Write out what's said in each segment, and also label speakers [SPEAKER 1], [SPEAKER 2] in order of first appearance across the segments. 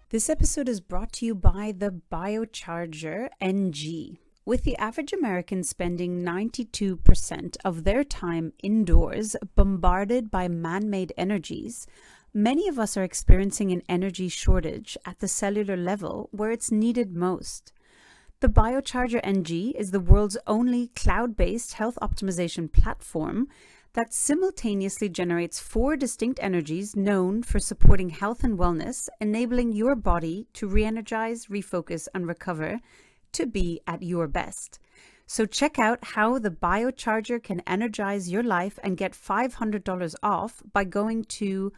[SPEAKER 1] This episode is brought to you by the Biocharger NG. With the average American spending 92% of their time indoors, bombarded by man-made energies, many of us are experiencing an energy shortage at the cellular level where it's needed most. The Biocharger NG is the world's only cloud-based health optimization platform that simultaneously generates 4 distinct energies known for supporting health and wellness, enabling your body to re-energize, refocus, and recover to be at your best. So check out how the Biocharger can energize your life and get $500 off by going to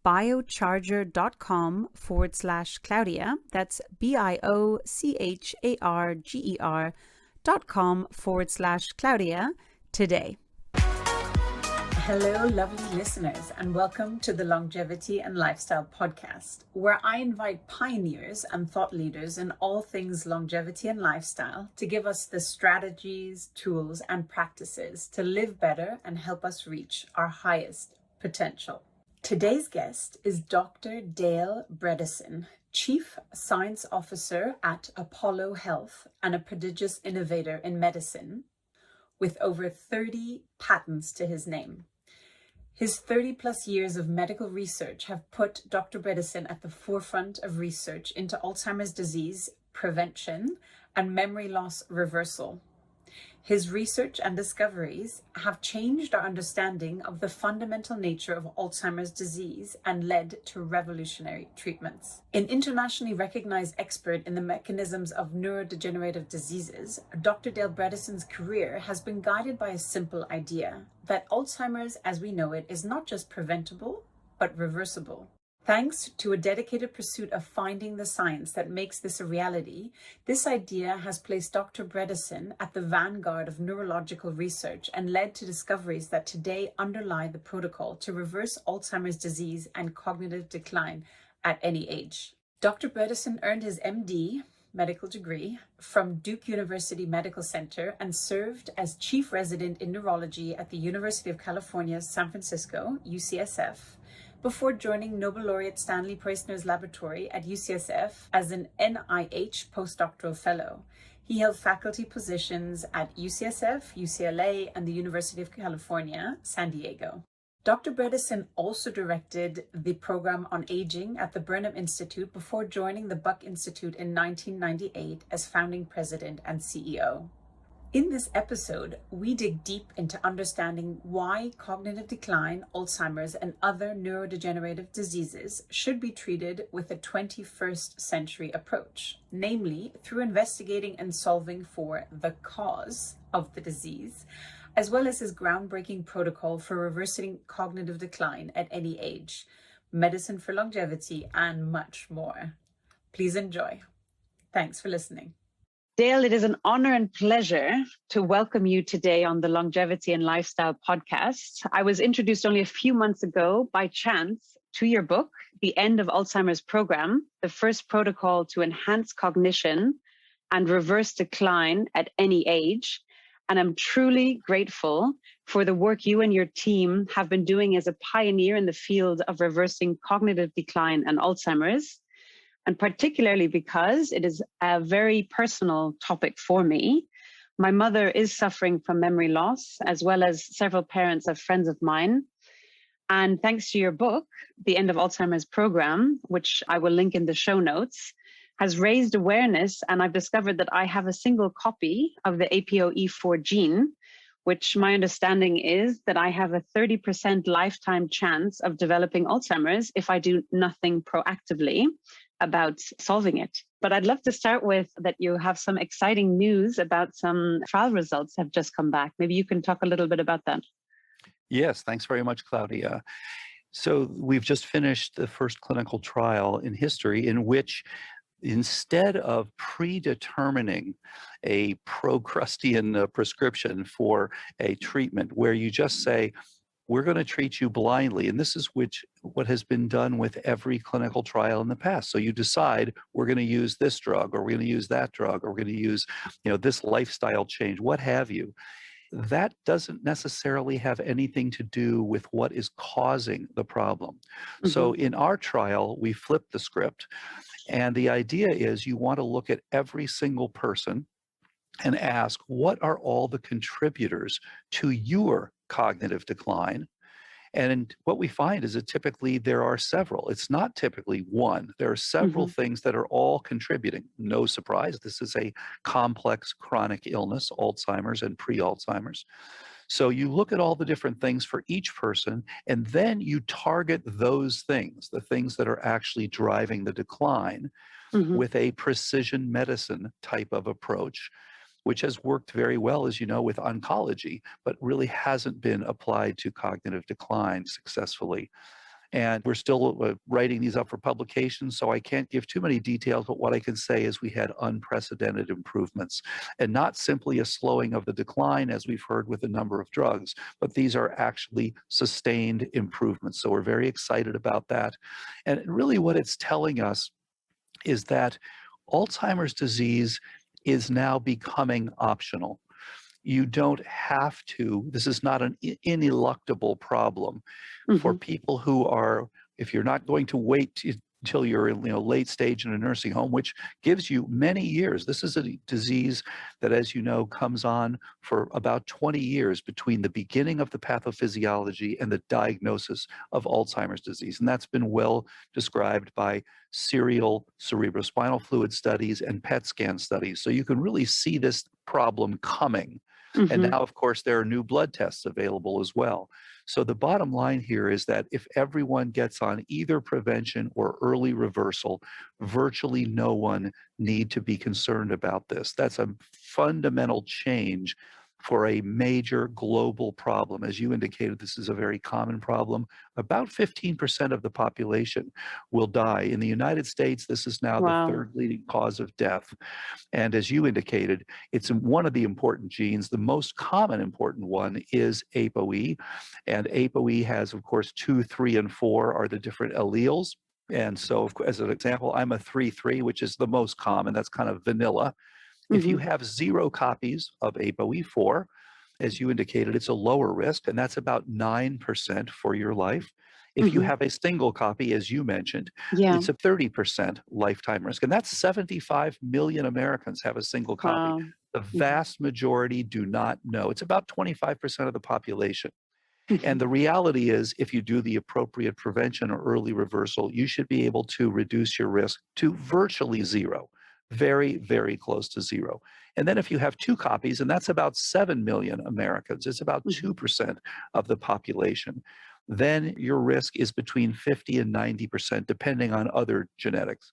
[SPEAKER 1] biocharger.com/Claudia. That's biocharger.com/Claudia today. Hello, lovely listeners, and welcome to the Longevity and Lifestyle Podcast, where I invite pioneers and thought leaders in all things longevity and lifestyle to give us the strategies, tools, and practices to live better and help us reach our highest potential. Today's guest is Dr. Dale Bredesen, Chief Science Officer at Apollo Health and a prodigious innovator in medicine, with over 30 patents to his name. His 30-plus years of medical research have put Dr. Bredesen at the forefront of research into Alzheimer's disease prevention and memory loss reversal. His research and discoveries have changed our understanding of the fundamental nature of Alzheimer's disease and led to revolutionary treatments. An internationally recognized expert in the mechanisms of neurodegenerative diseases, Dr. Dale Bredesen's career has been guided by a simple idea that Alzheimer's as we know it is not just preventable, but reversible. Thanks to a dedicated pursuit of finding the science that makes this a reality, this idea has placed Dr. Bredesen at the vanguard of neurological research and led to discoveries that today underlie the protocol to reverse Alzheimer's disease and cognitive decline at any age. Dr. Bredesen earned his MD medical degree from Duke University Medical Center and served as chief resident in neurology at the University of California, San Francisco, UCSF, before joining Nobel laureate Stanley Preissner's laboratory at UCSF as an NIH postdoctoral fellow. He held faculty positions at UCSF, UCLA, and the University of California, San Diego. Dr. Bredesen also directed the program on aging at the Burnham Institute before joining the Buck Institute in 1998 as founding president and CEO. In this episode, we dig deep into understanding why cognitive decline, Alzheimer's, and other neurodegenerative diseases should be treated with a 21st century approach, namely through investigating and solving for the cause of the disease, as well as his groundbreaking protocol for reversing cognitive decline at any age, medicine for longevity, and much more. Please enjoy. Thanks for listening. Dale, it is an honor and pleasure to welcome you today on the Longevity and Lifestyle Podcast. I was introduced only a few months ago by chance to your book, The End of Alzheimer's Program, the first protocol to enhance cognition and reverse decline at any age. And I'm truly grateful for the work you and your team have been doing as a pioneer in the field of reversing cognitive decline and Alzheimer's. And particularly because it is a very personal topic for me. My mother is suffering from memory loss, as well as several parents of friends of mine. And thanks to your book, The End of Alzheimer's Program, which I will link in the show notes, has raised awareness, and I've discovered that I have a single copy of the APOE4 gene, which my understanding is that I have a 30% lifetime chance of developing Alzheimer's if I do nothing proactively about solving it. But I'd love to start with that you have some exciting news about some trial results have just come back. Maybe you can talk a little bit about that.
[SPEAKER 2] Yes, thanks very much, Claudia. So we've just finished the first clinical trial in history in which instead of predetermining a Procrustean prescription for a treatment where you just say, we're going to treat you blindly. And this is what has been done with every clinical trial in the past. So you decide we're going to use this drug, or we're going to use that drug, or we're going to use, this lifestyle change, what have you. That doesn't necessarily have anything to do with what is causing the problem. Mm-hmm. So in our trial, we flipped the script And the idea is you want to look at every single person and ask, what are all the contributors to your cognitive decline? And what we find is that typically there are several. It's not typically one. There are several
[SPEAKER 1] Hmm.
[SPEAKER 2] things that are all contributing. No surprise, this is a complex chronic illness, Alzheimer's and pre-Alzheimer's. So you look at all the different things for each person, and then you target those things, the things that are actually driving the decline,
[SPEAKER 1] Hmm.
[SPEAKER 2] with a precision medicine type of approach, which has worked very well, as you know, with oncology, but really hasn't been applied to cognitive decline successfully. And we're still writing these up for publication, so I can't give too many details, but what I can say is we had unprecedented improvements, and not simply a slowing of the decline, as we've heard with a number of drugs, but these are actually sustained improvements. So we're very excited about that. And really what it's telling us is that Alzheimer's disease is now becoming optional. You don't have to, this is not an ineluctable problem for
[SPEAKER 1] Hmm.
[SPEAKER 2] people who are, if you're not going to wait until you're in late stage in a nursing home, which gives you many years. This is a disease that, as you know, comes on for about 20 years between the beginning of the pathophysiology and the diagnosis of Alzheimer's disease. And that's been well described by serial cerebrospinal fluid studies and PET scan studies. So you can really see this problem coming. And
[SPEAKER 1] Hmm.
[SPEAKER 2] now, of course, there are new blood tests available as well. So the bottom line here is that if everyone gets on either prevention or early reversal, virtually no one need to be concerned about this. That's a fundamental change for a major global problem. As you indicated, this is a very common problem. About 15% of the population will die. In the United States, this is now the
[SPEAKER 1] Wow.
[SPEAKER 2] third leading cause of death. And as you indicated, it's one of the important genes. The most common important one is ApoE. And ApoE has, of course, 2, 3, and 4 are the different alleles. And so, as an example, I'm a 3-3, which is the most common. That's kind of vanilla. If you
[SPEAKER 1] Hmm.
[SPEAKER 2] have 0 copies of ApoE4, as you indicated, it's a lower risk, and that's about 9% for your life. If you
[SPEAKER 1] Hmm.
[SPEAKER 2] have a single copy, as you mentioned,
[SPEAKER 1] Yeah.
[SPEAKER 2] it's a 30% lifetime risk. And that's 75 million Americans have a single copy.
[SPEAKER 1] Wow.
[SPEAKER 2] The
[SPEAKER 1] Hmm.
[SPEAKER 2] vast majority do not know. It's about 25% of the population.
[SPEAKER 1] Hmm.
[SPEAKER 2] And the reality is, if you do the appropriate prevention or early reversal, you should be able to reduce your risk to virtually zero, very, very close to zero. And then if you have 2 copies, and that's about 7 million Americans, it's about
[SPEAKER 1] Hmm.
[SPEAKER 2] 2% of the population, then your risk is between 50 and 90%, depending on other genetics.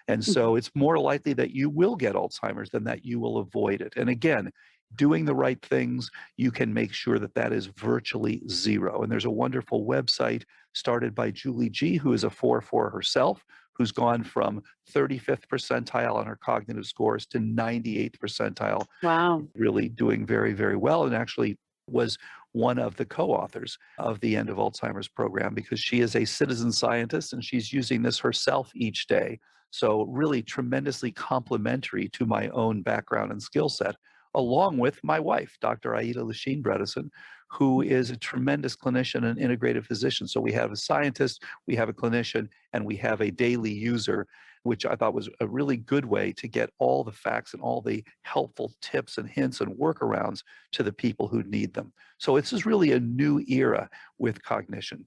[SPEAKER 2] And
[SPEAKER 1] Hmm.
[SPEAKER 2] so it's more likely that you will get Alzheimer's than that you will avoid it. And again, doing the right things, you can make sure that that is virtually zero. And there's a wonderful website started by Julie G, who is a 4-4 herself, who's gone from 35th percentile on her cognitive scores to 98th percentile,
[SPEAKER 1] Wow.
[SPEAKER 2] really doing very, very well, and actually was one of the co-authors of the End of Alzheimer's program, because she is a citizen scientist and she's using this herself each day. So really tremendously complementary to my own background and skill set, along with my wife, Dr. Aida Lasheen Bredesen, who is a tremendous clinician and integrative physician. So we have a scientist, we have a clinician, and we have a daily user, which I thought was a really good way to get all the facts and all the helpful tips and hints and workarounds to the people who need them. So this is really a new era with cognition.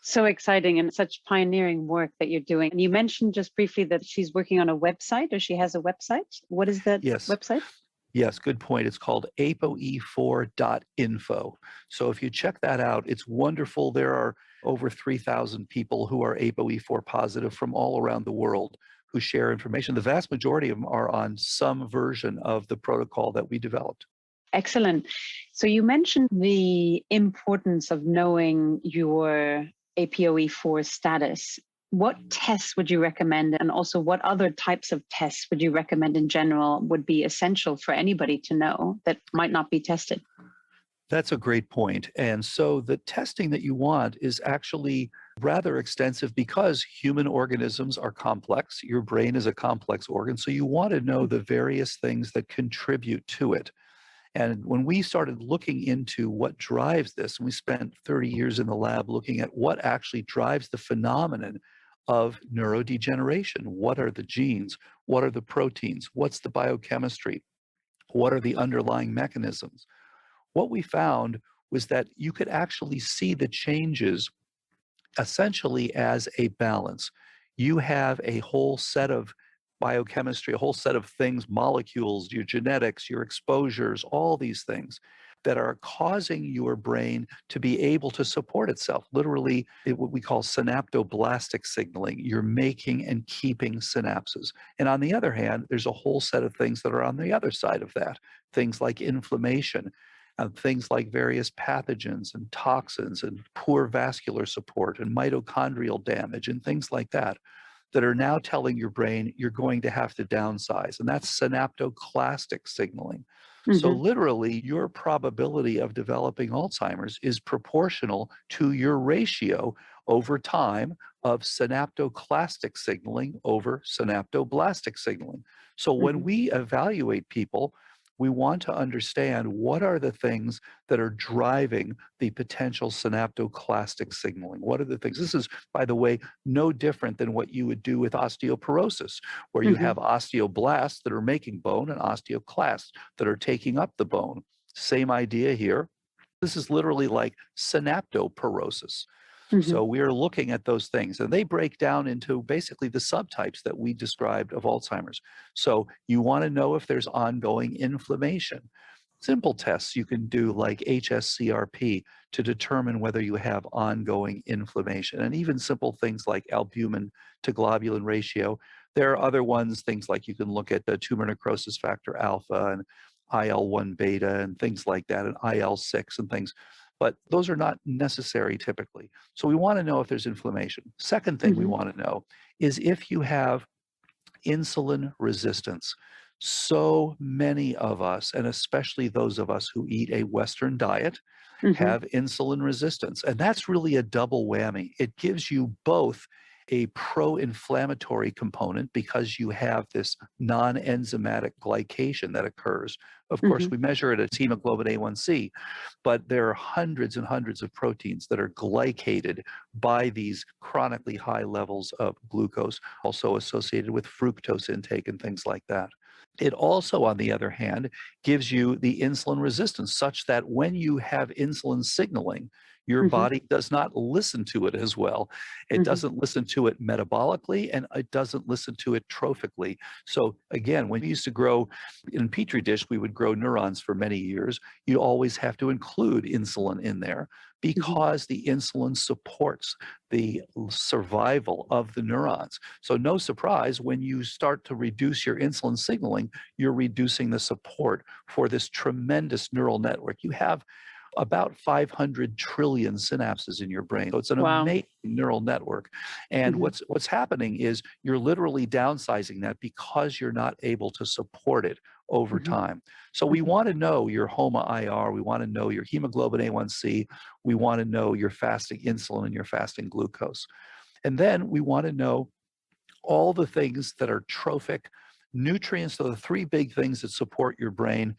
[SPEAKER 1] So exciting and such pioneering work that you're doing. And you mentioned just briefly that she's working on a website, or she has a website. What is that
[SPEAKER 2] Yes.
[SPEAKER 1] website?
[SPEAKER 2] Yes, good point. It's called apoe4.info. So if you check that out, it's wonderful. There are over 3,000 people who are ApoE4 positive from all around the world who share information. The vast majority of them are on some version of the protocol that we developed.
[SPEAKER 1] Excellent. So you mentioned the importance of knowing your APOE4 status. What tests would you recommend? And also, what other types of tests would you recommend in general would be essential for anybody to know that might not be tested?
[SPEAKER 2] That's a great point. And so the testing that you want is actually rather extensive, because human organisms are complex. Your brain is a complex organ. So you want to know the various things that contribute to it. And when we started looking into what drives this, and we spent 30 years in the lab looking at what actually drives the phenomenon of neurodegeneration. What are the genes? What are the proteins? What's the biochemistry? What are the underlying mechanisms? What we found was that you could actually see the changes essentially as a balance. You have a whole set of biochemistry, a whole set of things, molecules, your genetics, your exposures, all these things that are causing your brain to be able to support itself. Literally, what we call synaptoblastic signaling. You're making and keeping synapses. And on the other hand, there's a whole set of things that are on the other side of that, things like inflammation, things like various pathogens and toxins and poor vascular support and mitochondrial damage and things like that that are now telling your brain you're going to have to downsize. And that's synaptoclastic signaling. So
[SPEAKER 1] Mm-hmm.
[SPEAKER 2] literally, your probability of developing Alzheimer's is proportional to your ratio over time of synaptoclastic signaling over synaptoblastic signaling. So when
[SPEAKER 1] Mm-hmm.
[SPEAKER 2] we evaluate people, we want to understand what are the things that are driving the potential synaptoclastic signaling. What are the things? This is, by the way, no different than what you would do with osteoporosis, where you
[SPEAKER 1] Mm-hmm.
[SPEAKER 2] have osteoblasts that are making bone and osteoclasts that are taking up the bone. Same idea here. This is literally like synaptoporosis.
[SPEAKER 1] Mm-hmm.
[SPEAKER 2] So we are looking at those things, and they break down into basically the subtypes that we described of Alzheimer's. So you want to know if there's ongoing inflammation. Simple tests you can do like HSCRP to determine whether you have ongoing inflammation, and even simple things like albumin to globulin ratio. There are other ones, things like you can look at the tumor necrosis factor alpha and IL-1 beta and things like that, and IL-6 and things. But those are not necessary typically. So we want to know if there's inflammation. Second thing we
[SPEAKER 1] Mm-hmm.
[SPEAKER 2] want to know is if you have insulin resistance. So many of us, and especially those of us who eat a Western diet,
[SPEAKER 1] Mm-hmm.
[SPEAKER 2] have insulin resistance. And that's really a double whammy. It gives you both a pro-inflammatory component because you have this non-enzymatic glycation that occurs. Of course,
[SPEAKER 1] Mm-hmm.
[SPEAKER 2] we measure it as hemoglobin A1C, but there are hundreds and hundreds of proteins that are glycated by these chronically high levels of glucose, also associated with fructose intake and things like that. It also, on the other hand, gives you the insulin resistance such that when you have insulin signaling, your
[SPEAKER 1] Mm-hmm.
[SPEAKER 2] body does not listen to it as well. It
[SPEAKER 1] Mm-hmm.
[SPEAKER 2] doesn't listen to it metabolically, and it doesn't listen to it trophically. So again, when we used to grow in Petri dish, we would grow neurons for many years. You always have to include insulin in there because the insulin supports the survival of the neurons. So no surprise, when you start to reduce your insulin signaling, you're reducing the support for this tremendous neural network. You have about 500 trillion synapses in your brain. So it's an
[SPEAKER 1] Wow.
[SPEAKER 2] amazing neural network. And
[SPEAKER 1] Mm-hmm.
[SPEAKER 2] what's happening is you're literally downsizing that because you're not able to support it over
[SPEAKER 1] Mm-hmm.
[SPEAKER 2] time. So we
[SPEAKER 1] Mm-hmm.
[SPEAKER 2] want to know your HOMA-IR, we want to know your hemoglobin A1C, we want to know your fasting insulin and your fasting glucose. And then we want to know all the things that are trophic nutrients. So the three big things that support your brain: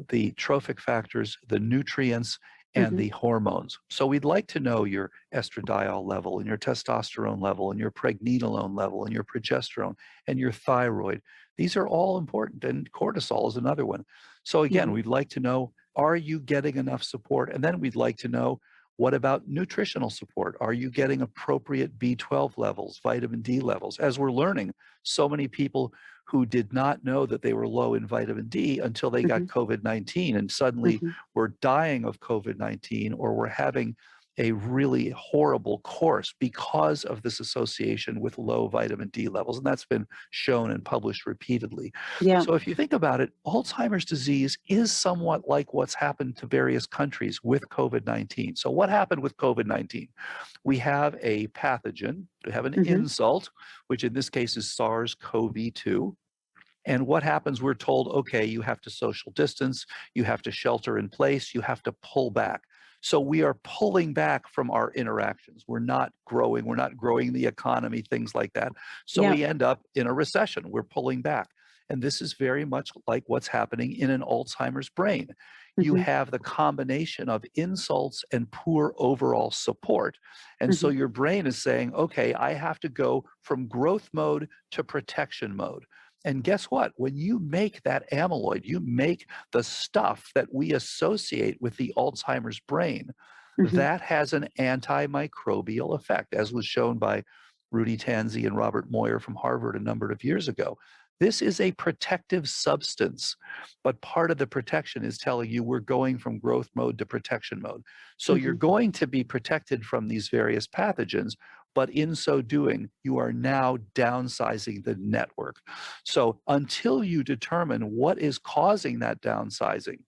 [SPEAKER 2] the trophic factors, the nutrients, and
[SPEAKER 1] Mm-hmm.
[SPEAKER 2] the hormones. So we'd like to know your estradiol level and your testosterone level and your pregnenolone level and your progesterone and your thyroid. These are all important, and cortisol is another one. So again,
[SPEAKER 1] Mm-hmm.
[SPEAKER 2] we'd like to know, are you getting enough support? And then we'd like to know, what about nutritional support? Are you getting appropriate B12 levels, vitamin D levels? As we're learning, so many people who did not know that they were low in vitamin D until they got
[SPEAKER 1] Mm-hmm.
[SPEAKER 2] COVID-19 and suddenly
[SPEAKER 1] Mm-hmm.
[SPEAKER 2] were dying of COVID-19 or were having a really horrible course because of this association with low vitamin D levels. And that's been shown and published repeatedly.
[SPEAKER 1] Yeah.
[SPEAKER 2] So if you think about it, Alzheimer's disease is somewhat like what's happened to various countries with COVID-19. So what happened with COVID-19? We have a pathogen, we have an
[SPEAKER 1] Mm-hmm.
[SPEAKER 2] insult, which in this case is SARS-CoV-2. And what happens? We're told, okay, you have to social distance, you have to shelter in place, you have to pull back. So we are pulling back from our interactions. We're not growing the economy, things like that. So
[SPEAKER 1] Yeah.
[SPEAKER 2] we end up in a recession. We're pulling back. And this is very much like what's happening in an Alzheimer's brain. you have the combination of insults and poor overall support. And so your brain is saying, okay, I have to go from growth mode to protection mode. And guess what? When you make that amyloid, you make the stuff that we associate with the Alzheimer's brain, that has an antimicrobial effect, as was shown by Rudy Tanzi and Robert Moyer from Harvard a number of years ago. This is a protective substance, but part of the protection is telling you we're going from growth mode to protection mode. So you're going to be protected from these various pathogens, but in so doing, you are now downsizing the network. So until you determine what is causing that downsizing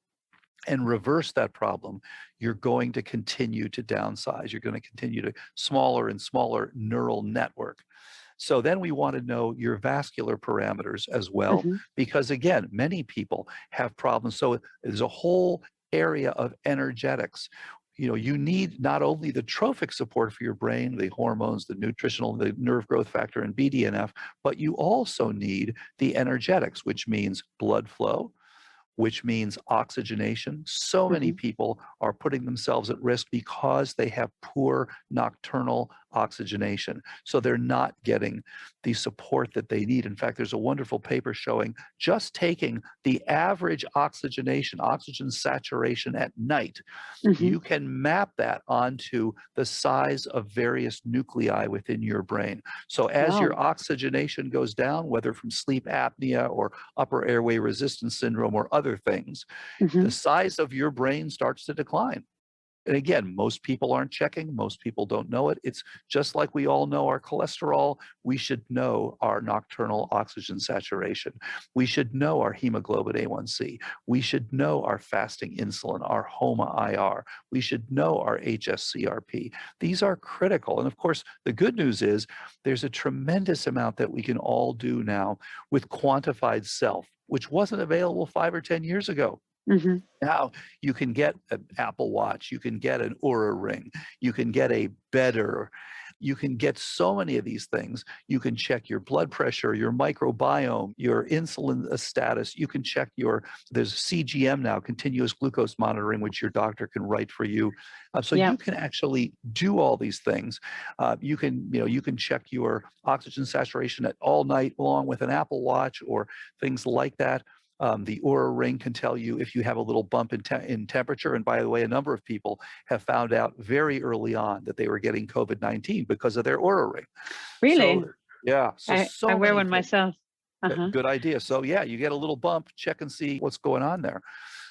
[SPEAKER 2] and reverse that problem, you're going to continue to downsize. You're going to continue to smaller and smaller neural network. So then we want to know your vascular parameters as well, because again, many people have problems. So there's a whole area of energetics. You know, you need not only the trophic support for your brain, the hormones, the nutritional, the nerve growth factor, and BDNF, but you also need the energetics, which means blood flow, which means oxygenation. So many people are putting themselves at risk because they have poor nocturnal oxygenation. So they're not getting the support that they need. In fact, there's a wonderful paper showing just taking the average oxygenation, oxygen saturation at night, you can map that onto the size of various nuclei within your brain. So as your oxygenation goes down, whether from sleep apnea or upper airway resistance syndrome or other things, the size of your brain starts to decline. And again, most people aren't checking. Most people don't know it. It's just like we all know our cholesterol. We should know our nocturnal oxygen saturation. We should know our hemoglobin A1C. We should know our fasting insulin, our HOMA-IR. We should know our HSCRP. These are critical. And of course, the good news is there's a tremendous amount that we can all do now with quantified self, which wasn't available 5 or 10 years ago. Now you can get an Apple Watch, you can get an Oura Ring, you can get a Better, you can get so many of these things. You can check your blood pressure, your microbiome, your insulin status. You can check there's CGM now, continuous glucose monitoring, which your doctor can write for you. So you can actually do all these things. You can check your oxygen saturation at all night long with an Apple Watch or things like that. The Oura Ring can tell you if you have a little bump in temperature. And by the way, a number of people have found out very early on that they were getting COVID-19 because of their Oura Ring.
[SPEAKER 3] Really?
[SPEAKER 2] So, yeah. So
[SPEAKER 3] I wear one
[SPEAKER 2] things.
[SPEAKER 3] myself.
[SPEAKER 2] Good idea. So yeah, you get a little bump, check and see what's going on there.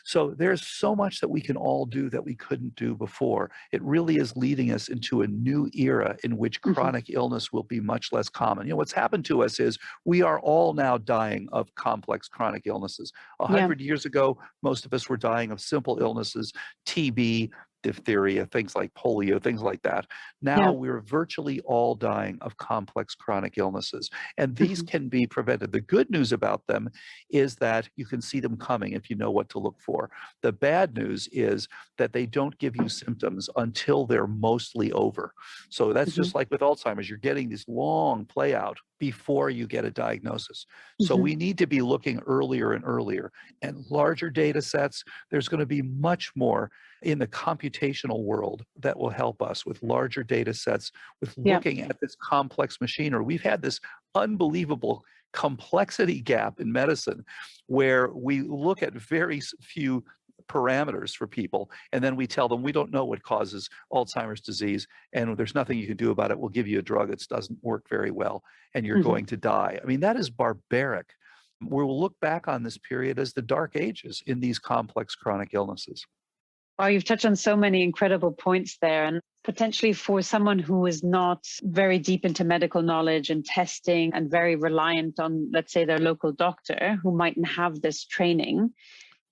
[SPEAKER 2] So there's so much that we can all do that we couldn't do before. It really is leading us into a new era in which chronic illness will be much less common. You know, what's happened to us is we are all now dying of complex chronic illnesses. 100 years ago, most of us were dying of simple illnesses, TB, diphtheria, things like polio, things like that. Now we're virtually all dying of complex chronic illnesses, and these can be prevented. The good news about them is that you can see them coming if you know what to look for. The bad news is that they don't give you symptoms until they're mostly over. So that's just like with Alzheimer's, you're getting this long play out before you get a diagnosis. So we need to be looking earlier and earlier, and larger data sets. There's going to be much more in the computational world that will help us with larger data sets, with looking at this complex machinery. We've had this unbelievable complexity gap in medicine where we look at very few parameters for people, and then we tell them we don't know what causes Alzheimer's disease, and there's nothing you can do about it. We'll give you a drug that doesn't work very well, and you're going to die. I mean, that is barbaric. We'll look back on this period as the dark ages in these complex chronic illnesses.
[SPEAKER 3] Wow, you've touched on so many incredible points there. And potentially for someone who is not very deep into medical knowledge and testing and very reliant on, let's say, their local doctor who mightn't have this training,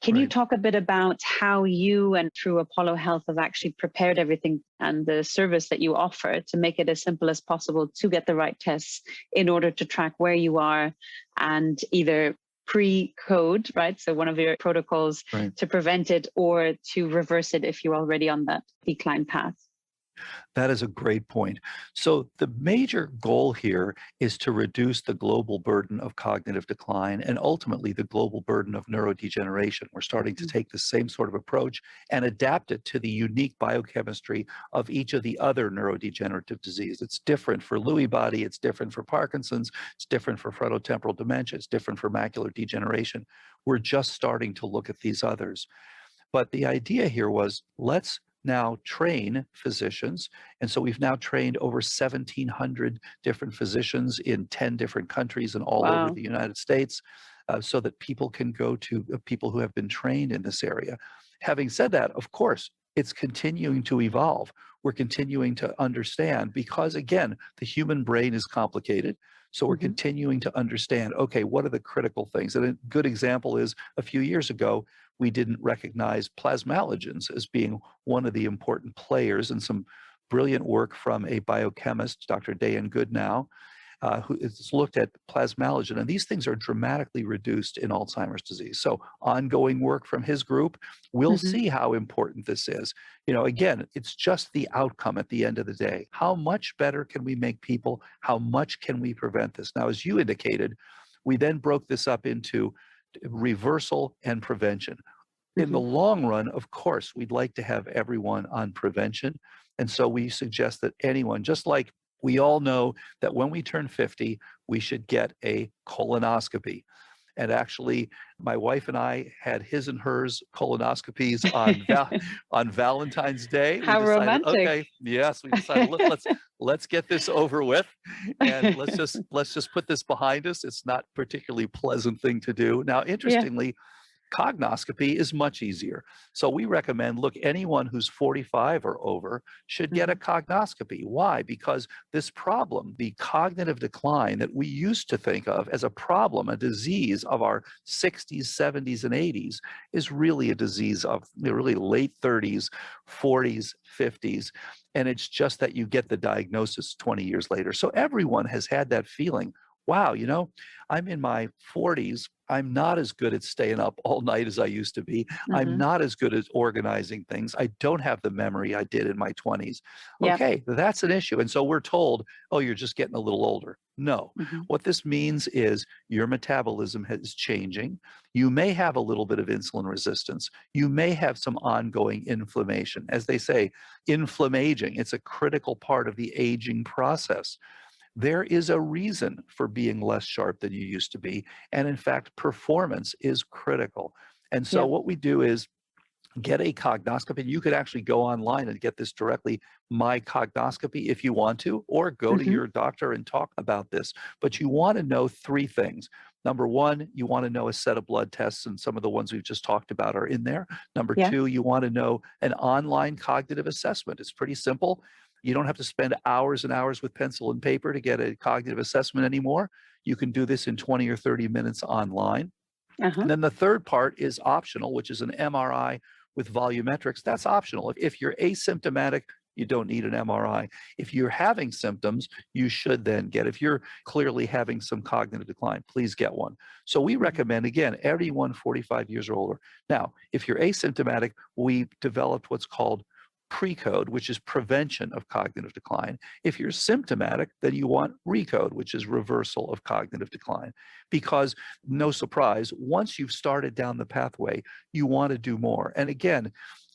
[SPEAKER 3] can you talk a bit about how you and through Apollo Health have actually prepared everything and the service that you offer to make it as simple as possible to get the right tests in order to track where you are and either pre-code, right? So one of your protocols to prevent it or to reverse it if you're already on that decline path.
[SPEAKER 2] That is a great point. So the major goal here is to reduce the global burden of cognitive decline and ultimately the global burden of neurodegeneration. We're starting to take the same sort of approach and adapt it to the unique biochemistry of each of the other neurodegenerative diseases. It's different for Lewy body, it's different for Parkinson's, it's different for frontotemporal dementia, it's different for macular degeneration. We're just starting to look at these others. But the idea here was, let's now train physicians. And so we've now trained over 1,700 different physicians in 10 different countries and all over
[SPEAKER 3] Wow.
[SPEAKER 2] the United States, so that people can go to people who have been trained in this area. Having said that, of course, it's continuing to evolve. We're continuing to understand because, again, the human brain is complicated. So we're continuing to understand, okay, what are the critical things? And a good example is a few years ago, we didn't recognize plasmalogens as being one of the important players, and some brilliant work from a biochemist, Dr. Dan Goodnow, who has looked at plasmalogen, and these things are dramatically reduced in Alzheimer's disease. So ongoing work from his group, we'll see how important this is. You know, again, it's just the outcome at the end of the day. How much better can we make people? How much can we prevent this? Now, as you indicated, we then broke this up into reversal and prevention. In the long run, of course, we'd like to have everyone on prevention. And so we suggest that anyone, just like we all know that when we turn 50, we should get a colonoscopy. And actually, my wife and I had his and hers colonoscopies on Valentine's Day.
[SPEAKER 3] How
[SPEAKER 2] we decided,
[SPEAKER 3] romantic.
[SPEAKER 2] okay, yes, we decided let's get this over with, and let's just put this behind us. It's not a particularly pleasant thing to do. Now, interestingly, cognoscopy is much easier. So we recommend, look, anyone who's 45 or over should get a cognoscopy. Why? Because this problem, the cognitive decline that we used to think of as a problem, a disease of our 60s, 70s, and 80s, is really a disease of really late 30s, 40s, 50s. And it's just that you get the diagnosis 20 years later. So everyone has had that feeling, wow, you know, I'm in my 40s. I'm not as good at staying up all night as I used to be. I'm not as good at organizing things. I don't have the memory I did in my 20s. Okay, that's an issue. And so we're told, oh, you're just getting a little older. No, what this means is your metabolism is changing. You may have a little bit of insulin resistance. You may have some ongoing inflammation. As they say, inflammaging, it's a critical part of the aging process. There is a reason for being less sharp than you used to be. And in fact, performance is critical. And so what we do is get a cognoscopy. You could actually go online and get this directly, My Cognoscopy, if you want to, or go to your doctor and talk about this. But you want to know three things. Number one, you want to know a set of blood tests, and some of the ones we've just talked about are in there. Number two, you want to know an online cognitive assessment. It's pretty simple. You don't have to spend hours and hours with pencil and paper to get a cognitive assessment anymore. You can do this in 20 or 30 minutes online. And then the third part is optional, which is an MRI with volumetrics. That's optional. If you're asymptomatic, you don't need an MRI. If you're having symptoms, you should then get, if you're clearly having some cognitive decline, please get one. So we recommend, again, everyone 45 years or older. Now, if you're asymptomatic, we developed what's called PRECODE, which is prevention of cognitive decline. If you're symptomatic, then you want RECODE, which is reversal of cognitive decline. Because, no surprise, once you've started down the pathway, you want to do more. And again,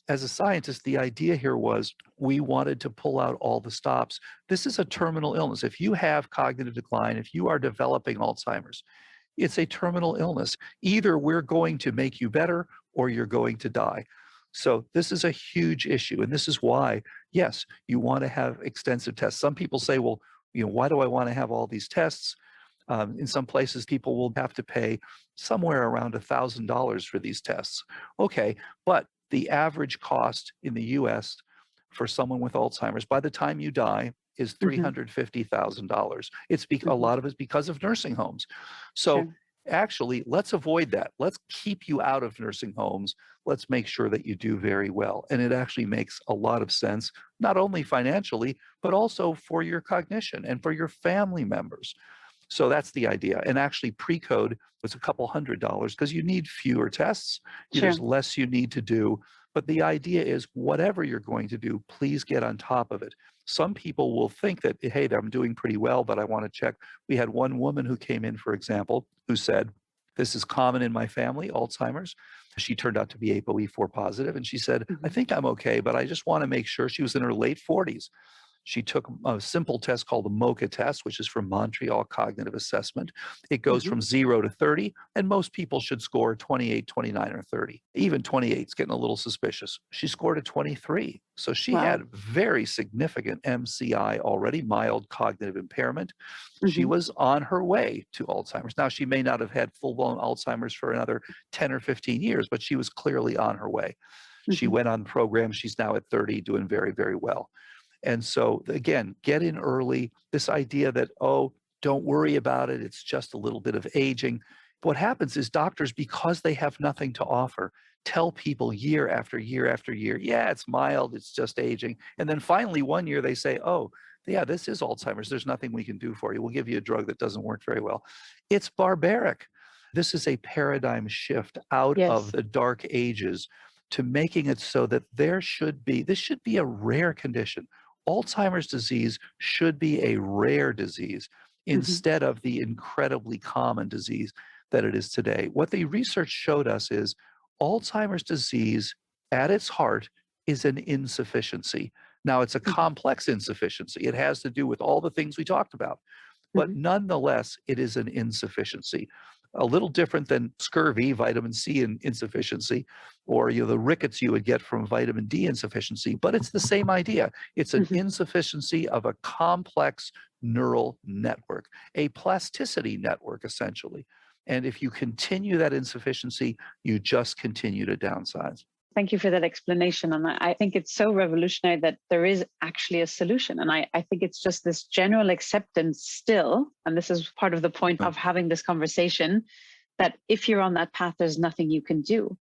[SPEAKER 2] as a scientist, the idea here was we wanted to pull out all the stops. This is a terminal illness. If you have cognitive decline, if you are developing Alzheimer's, it's a terminal illness. Either we're going to make you better or you're going to die. So this is a huge issue. And this is why, yes, you want to have extensive tests. Some people say, well, you know, why do I want to have all these tests? In some places, people will have to pay somewhere around $1,000 for these tests. Okay, but the average cost in the US for someone with Alzheimer's by the time you die is $350,000. It's a lot of it's because of nursing homes. So actually, let's avoid that. Let's keep you out of nursing homes. Let's make sure that you do very well. And it actually makes a lot of sense, not only financially, but also for your cognition and for your family members. So that's the idea. And actually, PRECODE was a couple $100 because you need fewer tests. There's less you need to do. But the idea is whatever you're going to do, please get on top of it. Some people will think that, hey, I'm doing pretty well, but I want to check. We had one woman who came in, for example, who said, this is common in my family, Alzheimer's. She turned out to be ApoE4 positive. And she said, I think I'm okay, but I just want to make sure. She was in her late 40s. She took a simple test called the MoCA test, which is from Montreal Cognitive Assessment. It goes from 0 to 30, and most people should score 28, 29, or 30. Even 28 is getting a little suspicious. She scored a 23. So she had very significant MCI already, mild cognitive impairment. She was on her way to Alzheimer's. Now, she may not have had full-blown Alzheimer's for another 10 or 15 years, but she was clearly on her way. She went on the program. She's now at 30, doing very, very well. And so, again, get in early. This idea that, oh, don't worry about it, it's just a little bit of aging. What happens is doctors, because they have nothing to offer, tell people year after year after year, yeah, it's mild, it's just aging. And then finally, one year they say, oh, yeah, this is Alzheimer's. There's nothing we can do for you. We'll give you a drug that doesn't work very well. It's barbaric. This is a paradigm shift out of the dark ages to making it so that this should be a rare condition. Alzheimer's disease should be a rare disease instead of the incredibly common disease that it is today. What the research showed us is Alzheimer's disease at its heart is an insufficiency. Now, it's a complex insufficiency. It has to do with all the things we talked about, but nonetheless, it is an insufficiency. A little different than scurvy, vitamin C insufficiency, or the rickets you would get from vitamin D insufficiency, but it's the same idea. It's an insufficiency of a complex neural network, a plasticity network, essentially. And if you continue that insufficiency, you just continue to downsize.
[SPEAKER 3] Thank you for that explanation. And I think it's so revolutionary that there is actually a solution. And I think it's just this general acceptance still, and this is part of the point of having this conversation, that if you're on that path, there's nothing you can do.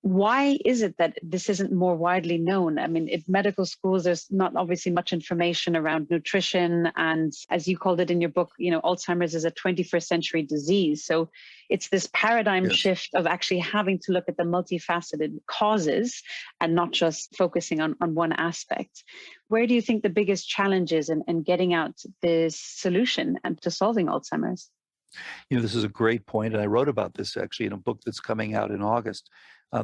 [SPEAKER 3] Why is it that this isn't more widely known? I mean, in medical schools, there's not obviously much information around nutrition. And as you called it in your book, Alzheimer's is a 21st century disease. So it's this paradigm shift of actually having to look at the multifaceted causes and not just focusing on one aspect. Where do you think the biggest challenge is in getting out this solution and to solving Alzheimer's?
[SPEAKER 2] This is a great point, and I wrote about this actually in a book that's coming out in August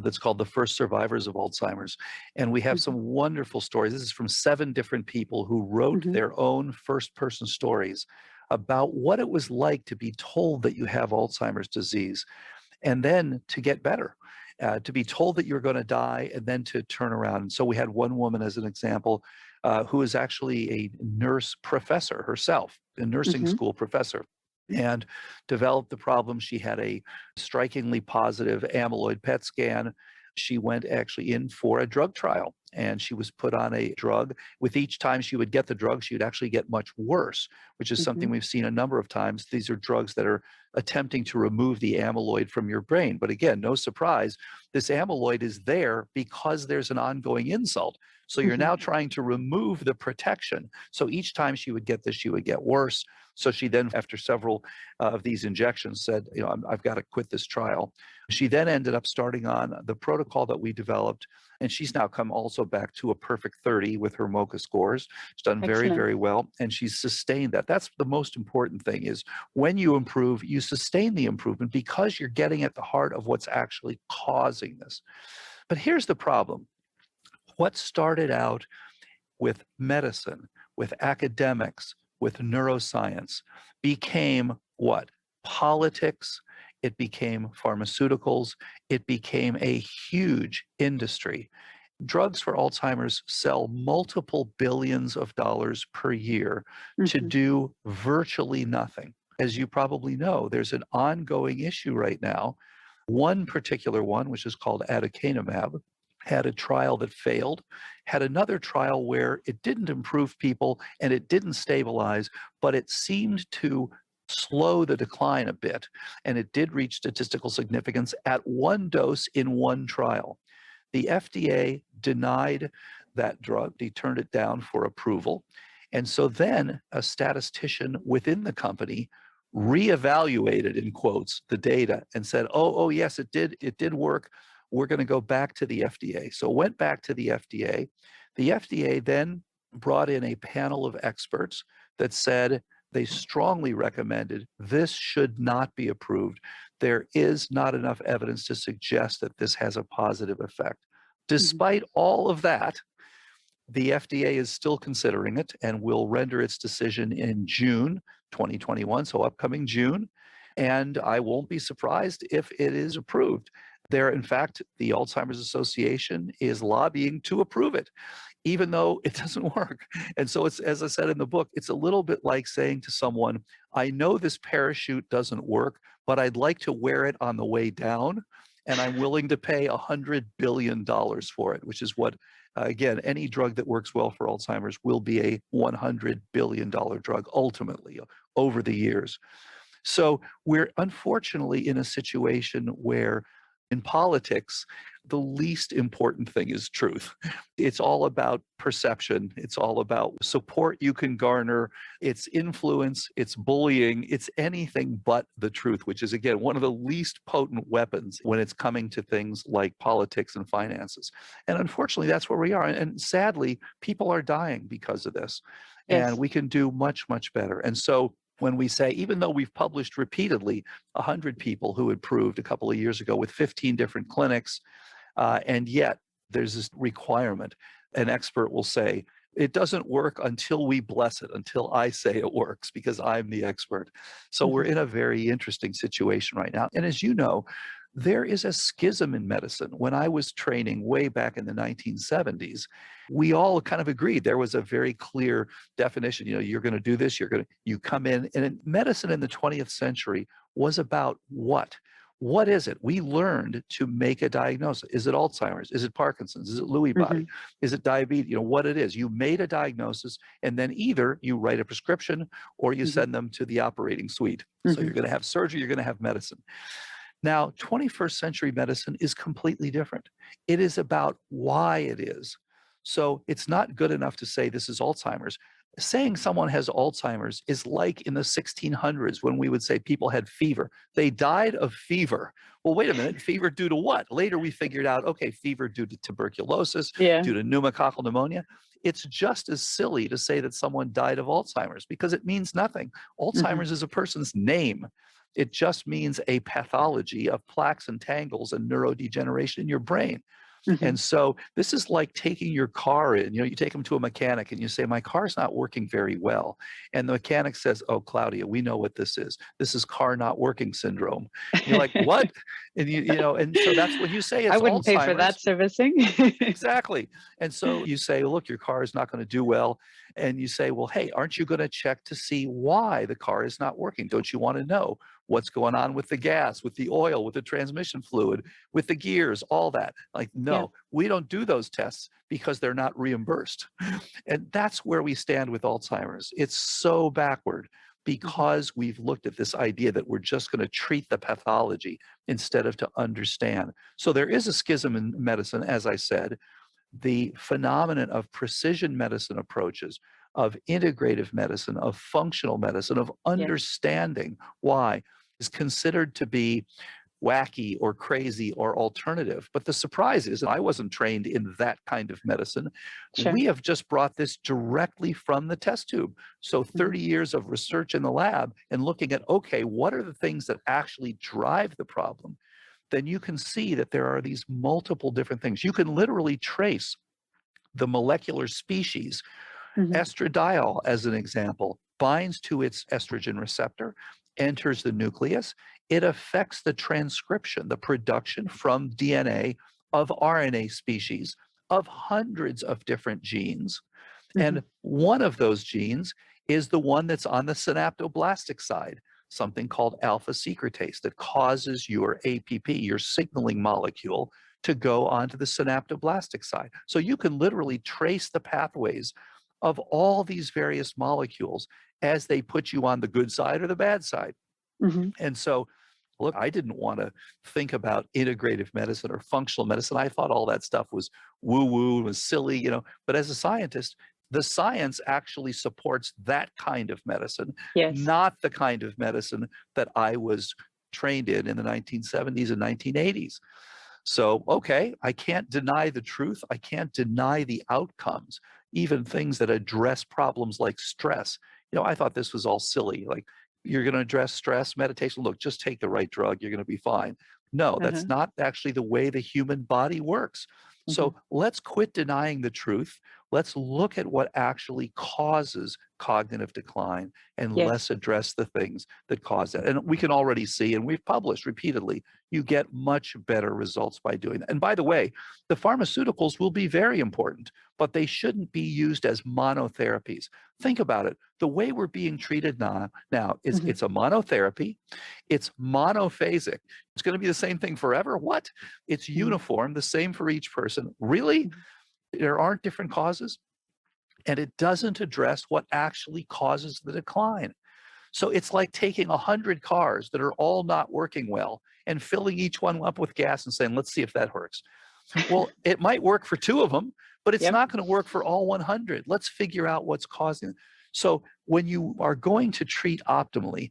[SPEAKER 2] that's called The First Survivors of Alzheimer's. And we have some wonderful stories. This is from 7 different people who wrote their own first-person stories about what it was like to be told that you have Alzheimer's disease and then to get better. To be told that you're going to die and then to turn around. And so we had one woman as an example who is actually a nurse professor herself, a nursing school professor, and developed the problem. She had a strikingly positive amyloid PET scan. She went actually in for a drug trial, and she was put on a drug. With each time she would get the drug, she would actually get much worse, which is something we've seen a number of times. These are drugs that are attempting to remove the amyloid from your brain. But again, no surprise, this amyloid is there because there's an ongoing insult. So you're now trying to remove the protection. So each time she would get this, she would get worse. So she then, after several of these injections, said, I've got to quit this trial. She then ended up starting on the protocol that we developed, and she's now come also back to a perfect 30 with her MoCA scores. She's done very, very well, and she's sustained that. That's the most important thing, is when you improve, you sustain the improvement because you're getting at the heart of what's actually causing this. But here's the problem. What started out with medicine, with academics, with neuroscience became what? Politics. It became pharmaceuticals. It became a huge industry. Drugs for Alzheimer's sell multiple billions of dollars per year to do virtually nothing. As you probably know, there's an ongoing issue right now. One particular one, which is called aducanumab, had a trial that failed, had another trial where it didn't improve people and it didn't stabilize, but it seemed to slow the decline a bit. And it did reach statistical significance at one dose in one trial. The FDA denied that drug. They turned it down for approval. And so then a statistician within the company reevaluated, in quotes, the data and said, oh yes, it did work. we're going to go back to the FDA. So it went back to the FDA. The FDA then brought in a panel of experts that said they strongly recommended this should not be approved. There is not enough evidence to suggest that this has a positive effect. Despite all of that, the FDA is still considering it and will render its decision in June 2021, so upcoming June. And I won't be surprised if it is approved. In fact, the Alzheimer's Association is lobbying to approve it, even though it doesn't work. And so it's, as I said in the book, it's a little bit like saying to someone, I know this parachute doesn't work, but I'd like to wear it on the way down, and I'm willing to pay $100 billion for it, which is what, again, any drug that works well for Alzheimer's will be a $100 billion drug ultimately over the years. So we're unfortunately in a situation where in politics, the least important thing is truth. It's all about perception. It's all about support you can garner. It's influence. It's bullying. It's anything but the truth, which is, again, one of the least potent weapons when it's coming to things like politics and finances. And unfortunately, that's where we are. And sadly, people are dying because of this.
[SPEAKER 3] Yes.
[SPEAKER 2] And we can do much, much better. And so when we say, even though we've published repeatedly 100 people who had proved a couple of years ago with 15 different clinics, and yet there's this requirement, an expert will say, it doesn't work until we bless it, until I say it works, because I'm the expert. So we're in a very interesting situation right now. And as you know, there is a schism in medicine. When I was training way back in the 1970s, we all kind of agreed there was a very clear definition. You're going to do this, you come in. And medicine in the 20th century was about what? What is it? We learned to make a diagnosis. Is it Alzheimer's? Is it Parkinson's? Is it Lewy body? Is it diabetes? What it is. You made a diagnosis, and then either you write a prescription or you send them to the operating suite. So you're going to have surgery, you're going to have medicine. Now, 21st century medicine is completely different. It is about why it is. So it's not good enough to say this is Alzheimer's. Saying someone has Alzheimer's is like in the 1600s when we would say people had fever. They died of fever. Well, wait a minute, fever due to what? Later we figured out, okay, fever due to tuberculosis, due to pneumococcal pneumonia. It's just as silly to say that someone died of Alzheimer's because it means nothing. Alzheimer's is a person's name. It just means a pathology of plaques and tangles and neurodegeneration in your brain. And so this is like taking your car in, you take them to a mechanic and you say, my car's not working very well. And the mechanic says, oh, Claudia, we know what this is. This is car not working syndrome. And you're like, what? And and so that's what you say. It's
[SPEAKER 3] I wouldn't pay for that servicing.
[SPEAKER 2] Exactly. And so you say, look, your car is not going to do well. And you say, well, hey, aren't you going to check to see why the car is not working? Don't you want to know what's going on with the gas, with the oil, with the transmission fluid, with the gears, all that? Like, no, we don't do those tests because they're not reimbursed. And that's where we stand with Alzheimer's. It's so backward because we've looked at this idea that we're just going to treat the pathology instead of to understand. So there is a schism in medicine, as I said. The phenomenon of precision medicine approaches, of integrative medicine, of functional medicine, of understanding why is considered to be wacky or crazy or alternative. But the surprise is, and I wasn't trained in that kind of medicine, we have just brought this directly from the test tube. So 30 years of research in the lab and looking at, okay, what are the things that actually drive the problem? Then you can see that there are these multiple different things. You can literally trace the molecular species. Estradiol, as an example, binds to its estrogen receptor, enters the nucleus. It affects the transcription, the production from DNA of RNA species of hundreds of different genes. And one of those genes is the one that's on the synaptoblastic side, something called alpha secretase that causes your APP, your signaling molecule, to go onto the synaptoblastic side. So you can literally trace the pathways of all these various molecules as they put you on the good side or the bad side. And so, look, I didn't want to think about integrative medicine or functional medicine. I thought all that stuff was woo-woo, was silly, but as a scientist, the science actually supports that kind of medicine, not the kind of medicine that I was trained in the 1970s and 1980s. So, okay, I can't deny the truth. I can't deny the outcomes, even things that address problems like stress. I thought this was all silly. Like, you're going to address stress, meditation. Look, just take the right drug. You're going to be fine. No, that's not actually the way the human body works. So let's quit denying the truth. Let's look at what actually causes cognitive decline and
[SPEAKER 3] Yes.
[SPEAKER 2] let's address the things that cause it. And we can already see, and we've published repeatedly, you get much better results by doing that. And by the way, the pharmaceuticals will be very important, but they shouldn't be used as monotherapies. Think about it. The way we're being treated now is it's a monotherapy. It's monophasic. It's going to be the same thing forever. What? It's uniform, the same for each person. Really? There aren't different causes? And it doesn't address what actually causes the decline. So it's like taking 100 cars that are all not working well and filling each one up with gas and saying, let's see if that works. Well, it might work for 2 of them, but it's not going to work for all 100. Let's figure out what's causing it. So when you are going to treat optimally,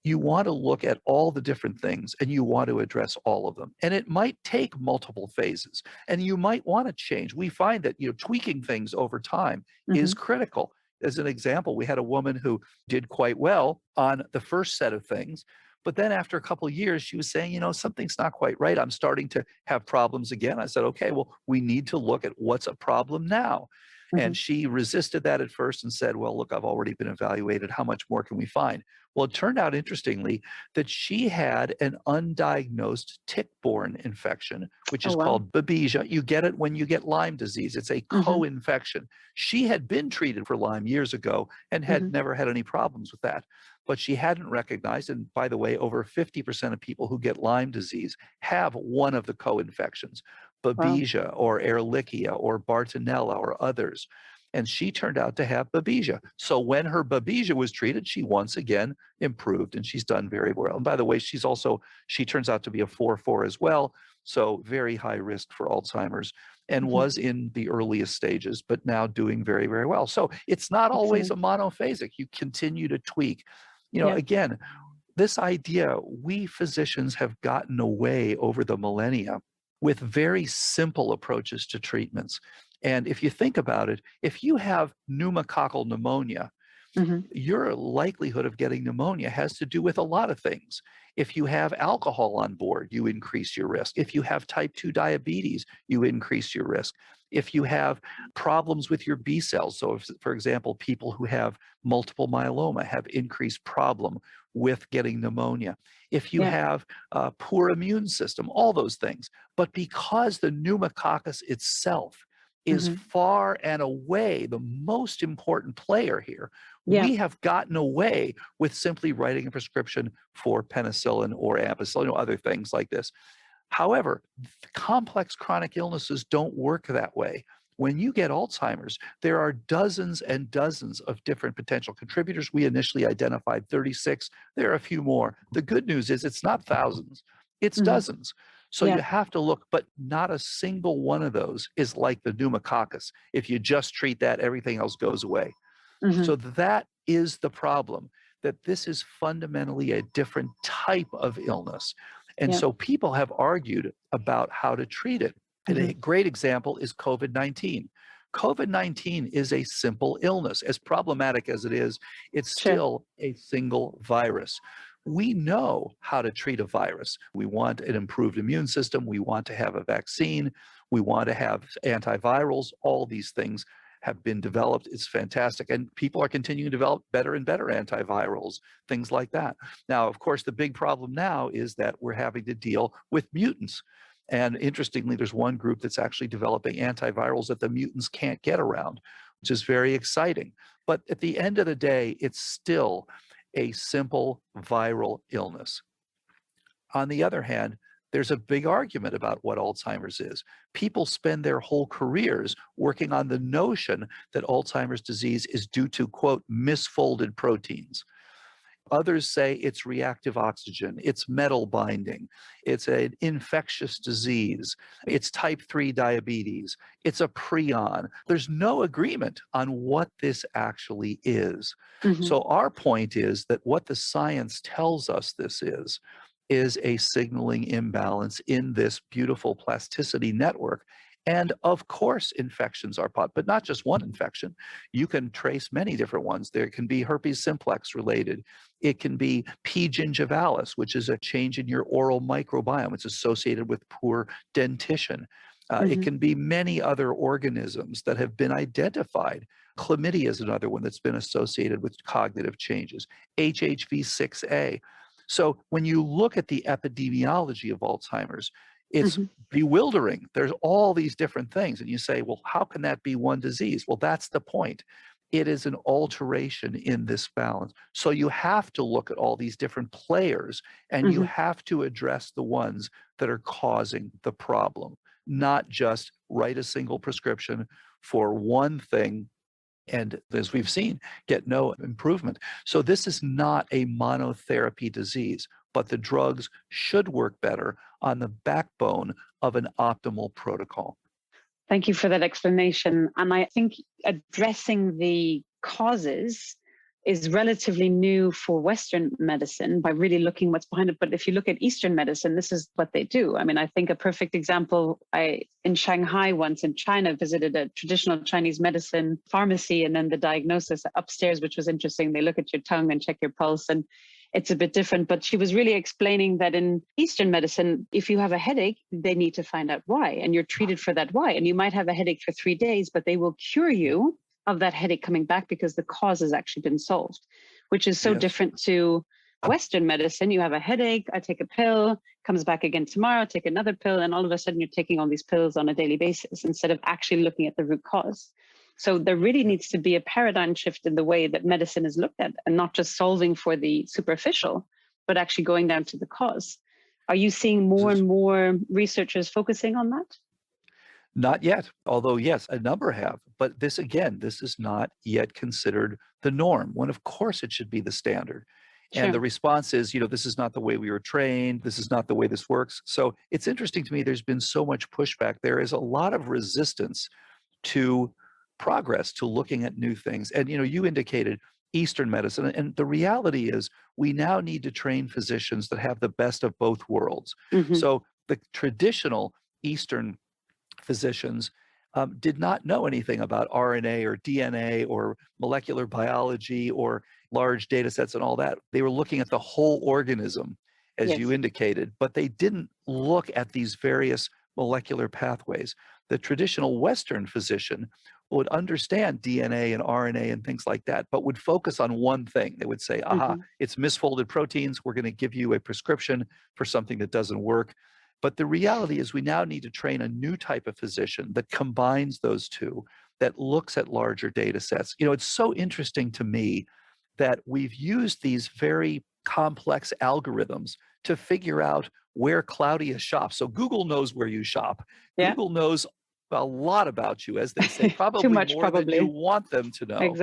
[SPEAKER 2] you want to look at all the different things and you want to address all of them. And it might take multiple phases and you might want to change. We find that, tweaking things over time is critical. As an example, we had a woman who did quite well on the first set of things, but then after a couple of years, she was saying, something's not quite right. I'm starting to have problems again. I said, okay, well, we need to look at what's a problem now. And she resisted that at first and said, well, look, I've already been evaluated. How much more can we find? Well, it turned out, interestingly, that she had an undiagnosed tick-borne infection, which is called babesia. You get it when you get Lyme disease. It's a co-infection. She had been treated for Lyme years ago and had never had any problems with that. But she hadn't recognized, and by the way, over 50% of people who get Lyme disease have one of the co-infections, babesia or Ehrlichia or Bartonella or others. And she turned out to have babesia. So when her babesia was treated, she once again improved and she's done very well. And by the way, she turns out to be a 4/4 as well. So very high risk for Alzheimer's and was in the earliest stages, but now doing very, very well. So it's not always a monophasic. You continue to tweak. Again, this idea, we physicians have gotten away over the millennia with very simple approaches to treatments. And if you think about it, if you have pneumococcal pneumonia, your likelihood of getting pneumonia has to do with a lot of things. If you have alcohol on board, you increase your risk. If you have type 2 diabetes, you increase your risk. If you have problems with your B cells, so if, for example, people who have multiple myeloma have increased problem with getting pneumonia. If you have a poor immune system, all those things. But because the pneumococcus itself is far and away the most important player here, we have gotten away with simply writing a prescription for penicillin or ampicillin or other things like this. However, complex chronic illnesses don't work that way. When you get Alzheimer's, there are dozens and dozens of different potential contributors. We initially identified 36. There are a few more. The good news is it's not thousands, it's dozens. So you have to look, but not a single one of those is like the pneumococcus. If you just treat that, everything else goes away. So that is the problem, that this is fundamentally a different type of illness. And so people have argued about how to treat it. And a great example is COVID-19. COVID-19 is a simple illness. As problematic as it is, it's still a single virus. We know how to treat a virus. We want an improved immune system. We want to have a vaccine. We want to have antivirals. All these things have been developed. It's fantastic. And people are continuing to develop better and better antivirals, things like that. Now, of course, the big problem now is that we're having to deal with mutants. And interestingly, there's one group that's actually developing antivirals that the mutants can't get around, which is very exciting. But at the end of the day, it's still a simple viral illness. On the other hand, there's a big argument about what Alzheimer's is. People spend their whole careers working on the notion that Alzheimer's disease is due to, quote, misfolded proteins. Others say it's reactive oxygen, it's metal binding, it's an infectious disease, it's type 3 diabetes, it's a prion. There's no agreement on what this actually is. So our point is that what the science tells us this is is a signaling imbalance in this beautiful plasticity network. And of course, infections are part, but not just one infection. You can trace many different ones. There can be herpes simplex related. It can be P. gingivalis, which is a change in your oral microbiome. It's associated with poor dentition. It can be many other organisms that have been identified. Chlamydia is another one that's been associated with cognitive changes. HHV6A. So when you look at the epidemiology of Alzheimer's, it's bewildering. There's all these different things. And you say, well, how can that be one disease? Well, that's the point. It is an alteration in this balance. So you have to look at all these different players and you have to address the ones that are causing the problem, not just write a single prescription for one thing and, as we've seen, get no improvement. So this is not a monotherapy disease, but the drugs should work better on the backbone of an optimal protocol.
[SPEAKER 3] Thank you for that explanation. And I think addressing the causes is relatively new for Western medicine by really looking what's behind it. But if you look at Eastern medicine, this is what they do. I mean, I think a perfect example, in Shanghai once in China, visited a traditional Chinese medicine pharmacy, and then the diagnosis upstairs, which was interesting. They look at your tongue and check your pulse, and it's a bit different. But she was really explaining that in Eastern medicine, if you have a headache, they need to find out why, and you're treated for that why. And you might have a headache for 3 days, but they will cure you of that headache coming back because the cause has actually been solved, which is so different to Western medicine. You have a headache, I take a pill, comes back again tomorrow, take another pill, and all of a sudden you're taking all these pills on a daily basis instead of actually looking at the root cause. So there really needs to be a paradigm shift in the way that medicine is looked at, and not just solving for the superficial, but actually going down to the cause. Are you seeing more and more researchers focusing on that?
[SPEAKER 2] Not yet, although yes, a number have. But this, again, this is not yet considered the norm, when of course it should be the standard. And the response is, this is not the way we were trained. This is not the way this works. So it's interesting to me, there's been so much pushback. There is a lot of resistance to progress, to looking at new things. And, you indicated Eastern medicine. And the reality is we now need to train physicians that have the best of both worlds. So the traditional Eastern physicians did not know anything about RNA or DNA or molecular biology or large data sets and all that. They were looking at the whole organism, as you indicated, but they didn't look at these various molecular pathways. The traditional Western physician would understand DNA and RNA and things like that, but would focus on one thing. They would say, aha, it's misfolded proteins. We're going to give you a prescription for something that doesn't work. But the reality is we now need to train a new type of physician that combines those two, that looks at larger data sets. It's so interesting to me that we've used these very complex algorithms to figure out where Claudia shops. So Google knows where you shop. Google knows a lot about you, as they say, probably
[SPEAKER 3] Too much,
[SPEAKER 2] more than you want them to know.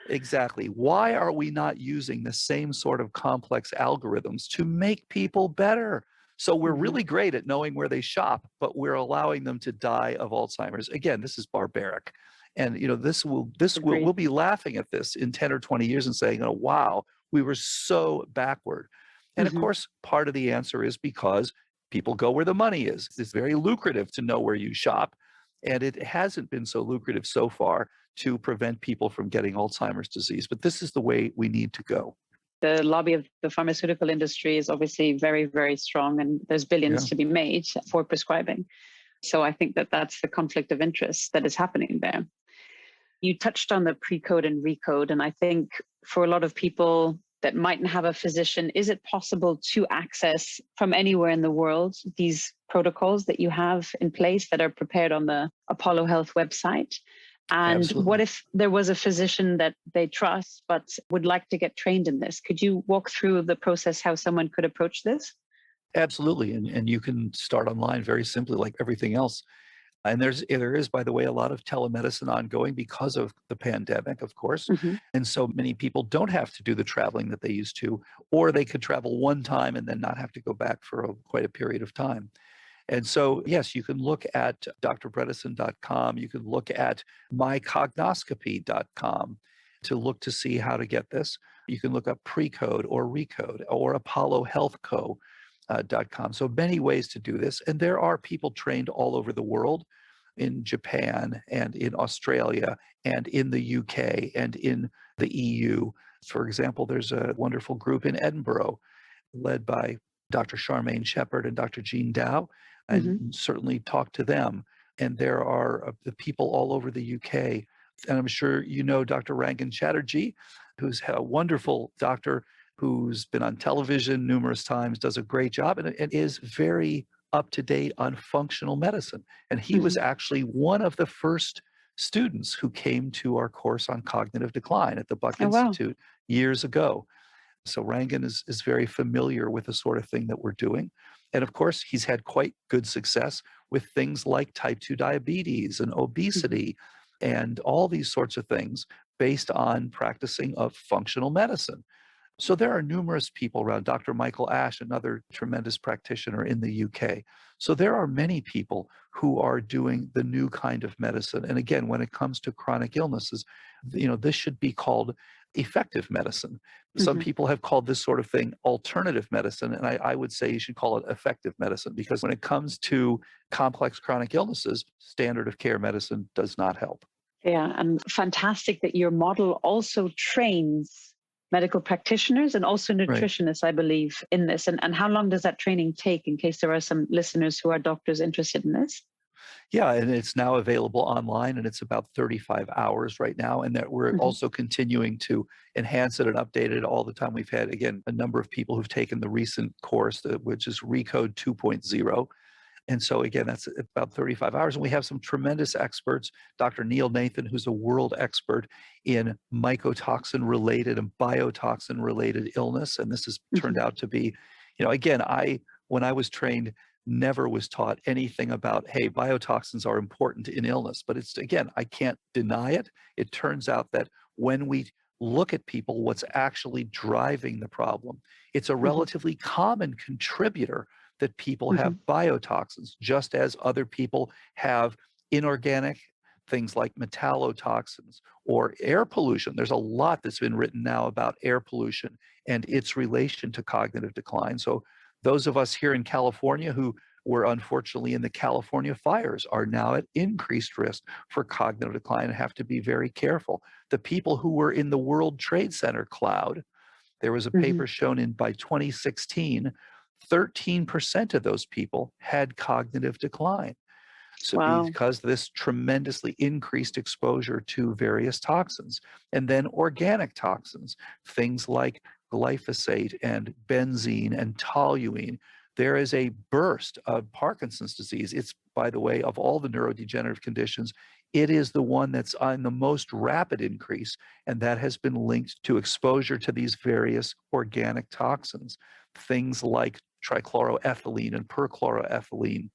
[SPEAKER 2] Exactly. Why are we not using the same sort of complex algorithms to make people better? So we're really great at knowing where they shop, but we're allowing them to die of Alzheimer's. Again, this is barbaric. And we'll be laughing at this in 10 or 20 years and saying, wow, we were so backward. And of course, part of the answer is because people go where the money is. It's very lucrative to know where you shop. And it hasn't been so lucrative so far to prevent people from getting Alzheimer's disease. But this is the way we need to go.
[SPEAKER 3] The lobby of the pharmaceutical industry is obviously very, very strong, and there's billions to be made for prescribing. So I think that that's the conflict of interest that is happening there. You touched on the pre-code and recode, and I think for a lot of people that mightn't have a physician, is it possible to access from anywhere in the world these protocols that you have in place that are prepared on the Apollo Health website? And what if there was a physician that they trust but would like to get trained in this? Could you walk through the process, how someone could approach this?
[SPEAKER 2] Absolutely. And you can start online very simply, like everything else. And there is, by the way, a lot of telemedicine ongoing because of the pandemic, of course. And so many people don't have to do the traveling that they used to, or they could travel one time and then not have to go back for quite a period of time. And so, yes, you can look at drbredesen.com. You can look at mycognoscopy.com to look to see how to get this. You can look up Precode or Recode or Apollo Health Co. .com. So many ways to do this. And there are people trained all over the world, in Japan and in Australia and in the UK and in the EU. For example, there's a wonderful group in Edinburgh led by Dr. Charmaine Shepherd and Dr. Jean Dow, and certainly talk to them. And there are the people all over the UK. And I'm sure you know Dr. Rangan Chatterjee, who's a wonderful doctor who's been on television numerous times, does a great job, and is very up to date on functional medicine. And he was actually one of the first students who came to our course on cognitive decline at the Buck Institute years ago. So Rangan is very familiar with the sort of thing that we're doing. And of course, he's had quite good success with things like type 2 diabetes and obesity and all these sorts of things based on practicing of functional medicine. So there are numerous people around. Dr. Michael Ash, another tremendous practitioner in the UK. So there are many people who are doing the new kind of medicine. And again, when it comes to chronic illnesses, this should be called effective medicine. Some people have called this sort of thing alternative medicine, and I would say you should call it effective medicine, because when it comes to complex chronic illnesses, standard of care medicine does not help.
[SPEAKER 3] Yeah, and fantastic that your model also trains medical practitioners and also nutritionists, I believe, in this. And how long does that training take, in case there are some listeners who are doctors interested in this?
[SPEAKER 2] Yeah, and it's now available online, and it's about 35 hours right now. And that we're also continuing to enhance it and update it all the time. We've had, again, a number of people who've taken the recent course, which is Recode 2.0. And so again, that's about 35 hours. And we have some tremendous experts, Dr. Neil Nathan, who's a world expert in mycotoxin-related and biotoxin-related illness. And this has turned out to be, again, when I was trained, never was taught anything about, hey, biotoxins are important in illness. But it's, again, I can't deny it. It turns out that when we look at people, what's actually driving the problem, it's a relatively common contributor that people have biotoxins, just as other people have inorganic things like metallotoxins or air pollution. There's a lot that's been written now about air pollution and its relation to cognitive decline. So those of us here in California who were unfortunately in the California fires are now at increased risk for cognitive decline and have to be very careful. The people who were in the World Trade Center cloud, there was a paper shown by 2016, 13% of those people had cognitive decline. So because this tremendously increased exposure to various toxins. And then organic toxins, things like glyphosate and benzene and toluene. There is a burst of Parkinson's disease. It's, by the way, of all the neurodegenerative conditions, it is the one that's on the most rapid increase, and that has been linked to exposure to these various organic toxins, things like trichloroethylene and perchloroethylene,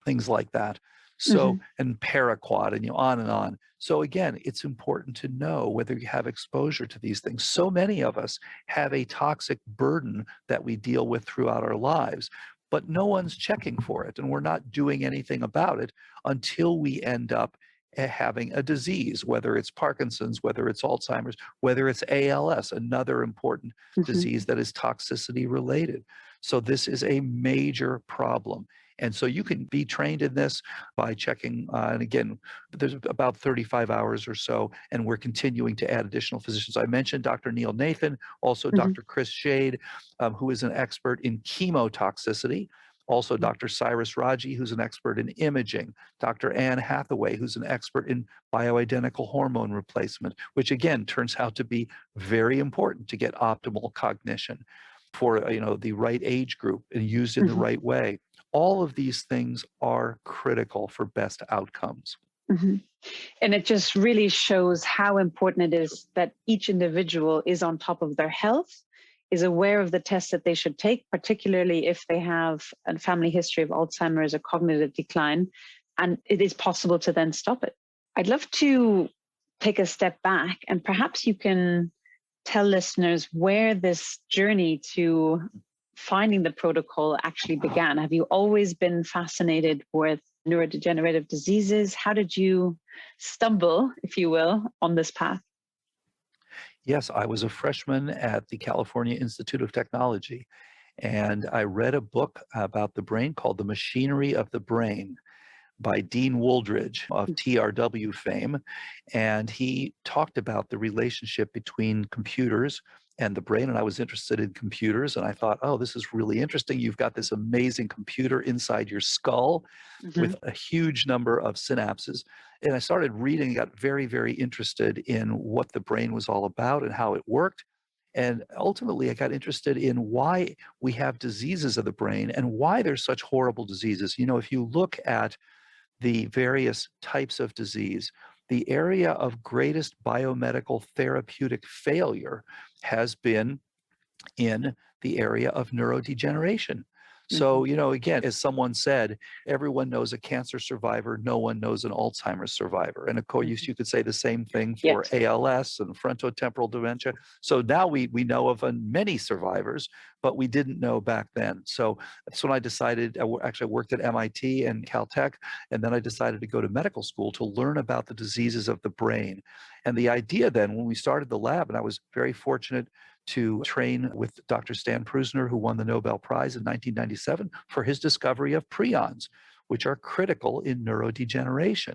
[SPEAKER 2] things like that. So, and paraquat, and on and on. So again, it's important to know whether you have exposure to these things. So many of us have a toxic burden that we deal with throughout our lives, but no one's checking for it, and we're not doing anything about it until we end up having a disease, whether it's Parkinson's, whether it's Alzheimer's, whether it's ALS, another important disease that is toxicity related. So this is a major problem. And so you can be trained in this by checking, and again, there's about 35 hours or so, and we're continuing to add additional physicians. I mentioned Dr. Neil Nathan, also Dr. Chris Shade, who is an expert in chemotoxicity, also Dr. Cyrus Raji, who's an expert in imaging, Dr. Anne Hathaway, who's an expert in bioidentical hormone replacement, which again turns out to be very important to get optimal cognition for the right age group and used in the right way. All of these things are critical for best outcomes.
[SPEAKER 3] And it just really shows how important it is that each individual is on top of their health, is aware of the tests that they should take, particularly if they have a family history of Alzheimer's or cognitive decline, and it is possible to then stop it. I'd love to take a step back, and perhaps you can tell listeners where this journey to finding the protocol actually began. Have you always been fascinated with neurodegenerative diseases? How did you stumble, if you will, on this path?
[SPEAKER 2] Yes, I was a freshman at the California Institute of Technology, And I read a book about the brain called The Machinery of the Brain by Dean Wooldridge of TRW fame. And he talked about the relationship between computers and the brain. And I was interested in computers. And I thought, oh, this is really interesting. You've got this amazing computer inside your skull with a huge number of synapses. And I started reading, got very, very interested in what the brain was all about and how it worked. And ultimately, I got interested in why we have diseases of the brain and why there's such horrible diseases. You know, if you look at the various types of disease, the area of greatest biomedical therapeutic failure has been in the area of neurodegeneration. So, you know, again, as someone said, everyone knows a cancer survivor, no one knows an Alzheimer's survivor. And of course, you could say the same thing for ALS and frontotemporal dementia. So now we know of many survivors, but we didn't know back then. So that's when I decided, actually I worked at MIT and Caltech, and then I decided to go to medical school to learn about the diseases of the brain. And the idea then, when we started the lab, and I was very fortunate to train with Dr. Stan Prusiner, who won the Nobel Prize in 1997 for his discovery of prions, which are critical in neurodegeneration.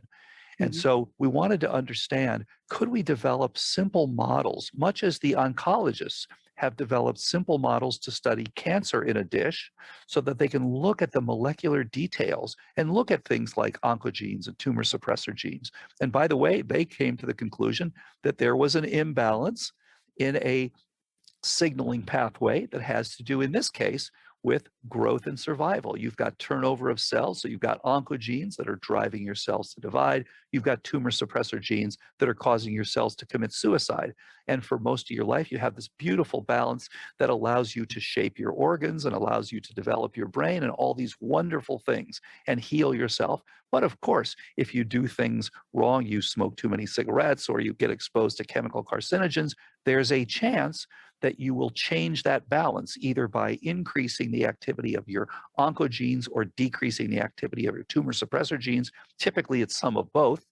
[SPEAKER 2] And so we wanted to understand, could we develop simple models, much as the oncologists have developed simple models to study cancer in a dish, so that they can look at the molecular details and look at things like oncogenes and tumor suppressor genes. And by the way, they came to the conclusion that there was an imbalance in a signaling pathway that has to do, in this case, with growth and survival. You've got turnover of cells, so you've got oncogenes that are driving your cells to divide. You've got tumor suppressor genes that are causing your cells to commit suicide. And for most of your life, you have this beautiful balance that allows you to shape your organs and allows you to develop your brain and all these wonderful things and heal yourself. But of course, if you do things wrong, you smoke too many cigarettes or you get exposed to chemical carcinogens, there's a chance that you will change that balance either by increasing the activity of your oncogenes or decreasing the activity of your tumor suppressor genes. Typically, it's some of both.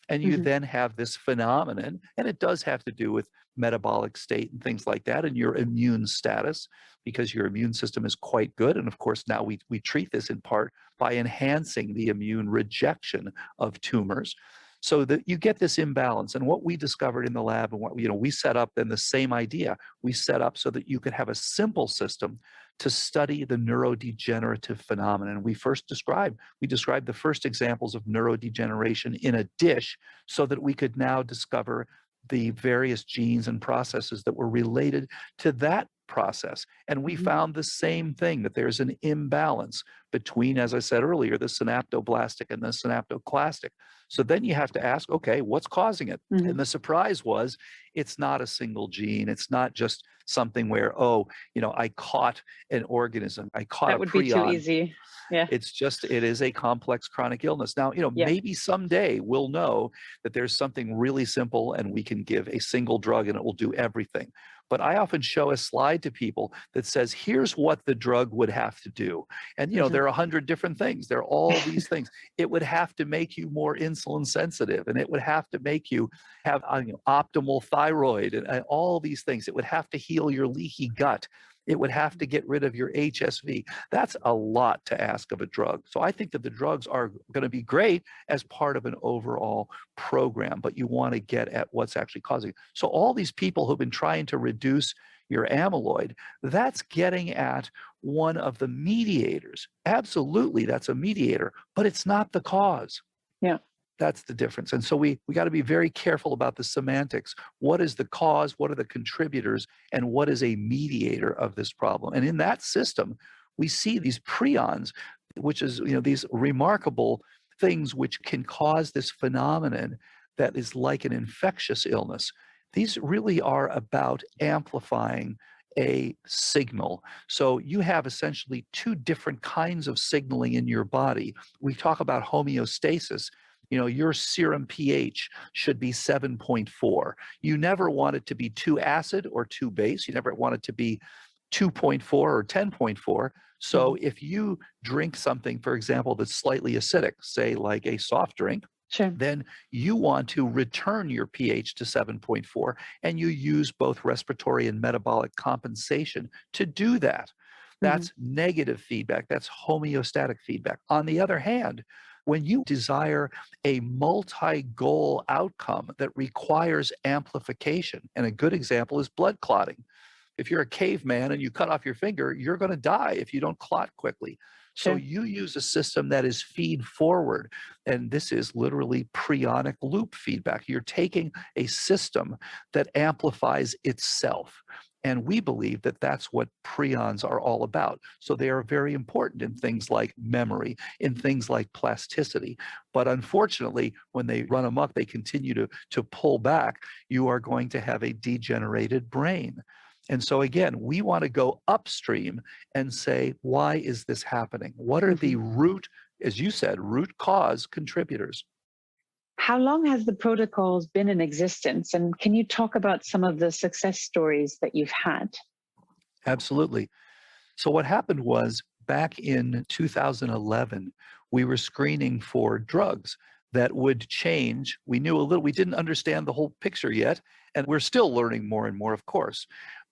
[SPEAKER 2] And you then have this phenomenon, and it does have to do with metabolic state and things like that, and your immune status, because your immune system is quite good. And of course, now we treat this in part by enhancing the immune rejection of tumors, so that you get this imbalance. And what we discovered in the lab, and what we set up, then the same idea, we set up so that you could have a simple system to study the neurodegenerative phenomenon. We described the first examples of neurodegeneration in a dish, so that we could now discover the various genes and processes that were related to that process. And we found the same thing, that there's an imbalance between, as I said earlier, the synaptoblastic and the synaptoclastic. So then you have to ask, okay, what's causing it? And the surprise was, it's not a single gene. It's not just something where, I caught an organism. I caught
[SPEAKER 3] that would be too easy. Yeah.
[SPEAKER 2] It is a complex chronic illness. Now, maybe someday we'll know that there's something really simple and we can give a single drug and it will do everything. But I often show a slide to people that says, here's what the drug would have to do. And, there are 100 different things. There are all these things. It would have to make you more insulin sensitive, and it would have to make you have optimal thyroid and all these things. It would have to heal your leaky gut. It would have to get rid of your HSV. That's a lot to ask of a drug. So I think that the drugs are going to be great as part of an overall program, but you want to get at what's actually causing it. So all these people who've been trying to reduce your amyloid, that's getting at one of the mediators. Absolutely, that's a mediator, but it's not the cause.
[SPEAKER 3] Yeah.
[SPEAKER 2] That's the difference. And so we got to be very careful about the semantics. What is the cause? What are the contributors? And what is a mediator of this problem? And in that system, we see these prions, which is, these remarkable things which can cause this phenomenon that is like an infectious illness. These really are about amplifying a signal. So you have essentially two different kinds of signaling in your body. We talk about homeostasis. Your serum pH should be 7.4. You never want it to be too acid or too base. You never want it to be 2.4 or 10.4. So if you drink something, for example, that's slightly acidic, say like a soft drink, then you want to return your pH to 7.4, and you use both respiratory and metabolic compensation to do that. That's negative feedback. That's homeostatic feedback. On the other hand, when you desire a multi-goal outcome that requires amplification, and a good example is blood clotting. If you're a caveman and you cut off your finger, you're going to die if you don't clot quickly. So
[SPEAKER 3] Sure.
[SPEAKER 2] you use a system that is feed forward, and this is literally prionic loop feedback. You're taking a system that amplifies itself. And we believe that that's what prions are all about. So they are very important in things like memory, in things like plasticity. But unfortunately, when they run amok, they continue to pull back. You are going to have a degenerated brain. And so again, we want to go upstream and say, why is this happening? What are the root, as you said, root cause contributors?
[SPEAKER 3] How long has the protocols been in existence? And can you talk about some of the success stories that you've had?
[SPEAKER 2] Absolutely. So what happened was back in 2011, we were screening for drugs that would change. We knew a little, we didn't understand the whole picture yet, and we're still learning more and more, of course.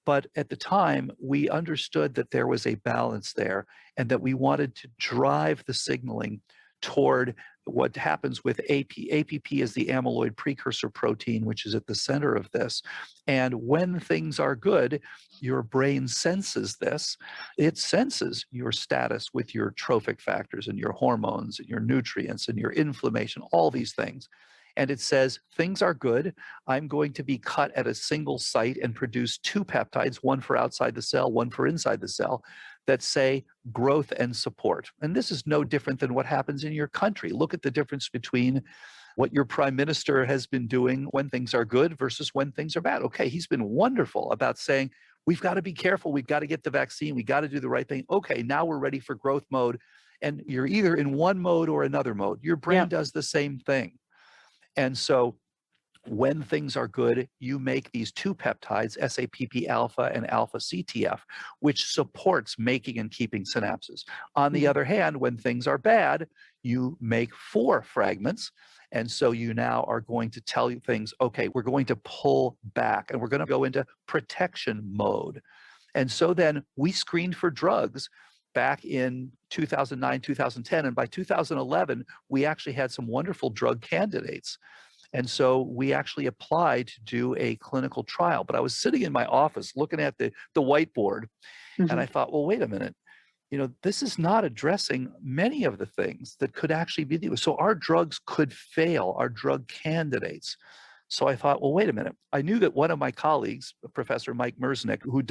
[SPEAKER 2] But at the time, we understood that there was a balance there and that we wanted to drive the signaling toward what happens with AP. APP is the amyloid precursor protein, which is at the center of this. And when things are good, your brain senses this. It senses your status with your trophic factors and your hormones and your nutrients and your inflammation, all these things. And it says, things are good. I'm going to be cut at a single site and produce two peptides, one for outside the cell, one for inside the cell, that say growth and support. And this is no different than what happens in your country. Look at the difference between what your prime minister has been doing when things are good versus when things are bad. Okay, he's been wonderful about saying, we've got to be careful. We've got to get the vaccine. We got to do the right thing. Okay, now we're ready for growth mode. And you're either in one mode or another mode. Your brain does the same thing. And so when things are good, you make these two peptides, SAPP alpha and alpha CTF, which supports making and keeping synapses. On the other hand, when things are bad, you make 4 fragments. And so you now are going to tell you things, okay, we're going to pull back and we're going to go into protection mode. And so then we screened for drugs back in 2009, 2010. And by 2011, we actually had some wonderful drug candidates. And so we actually applied to do a clinical trial. But I was sitting in my office looking at the whiteboard, and I thought, well, wait a minute. You know, this is not addressing many of the things that could actually be. So our drugs could fail, our drug candidates. So I thought, well, wait a minute. I knew that one of my colleagues, Professor Mike Merznick, who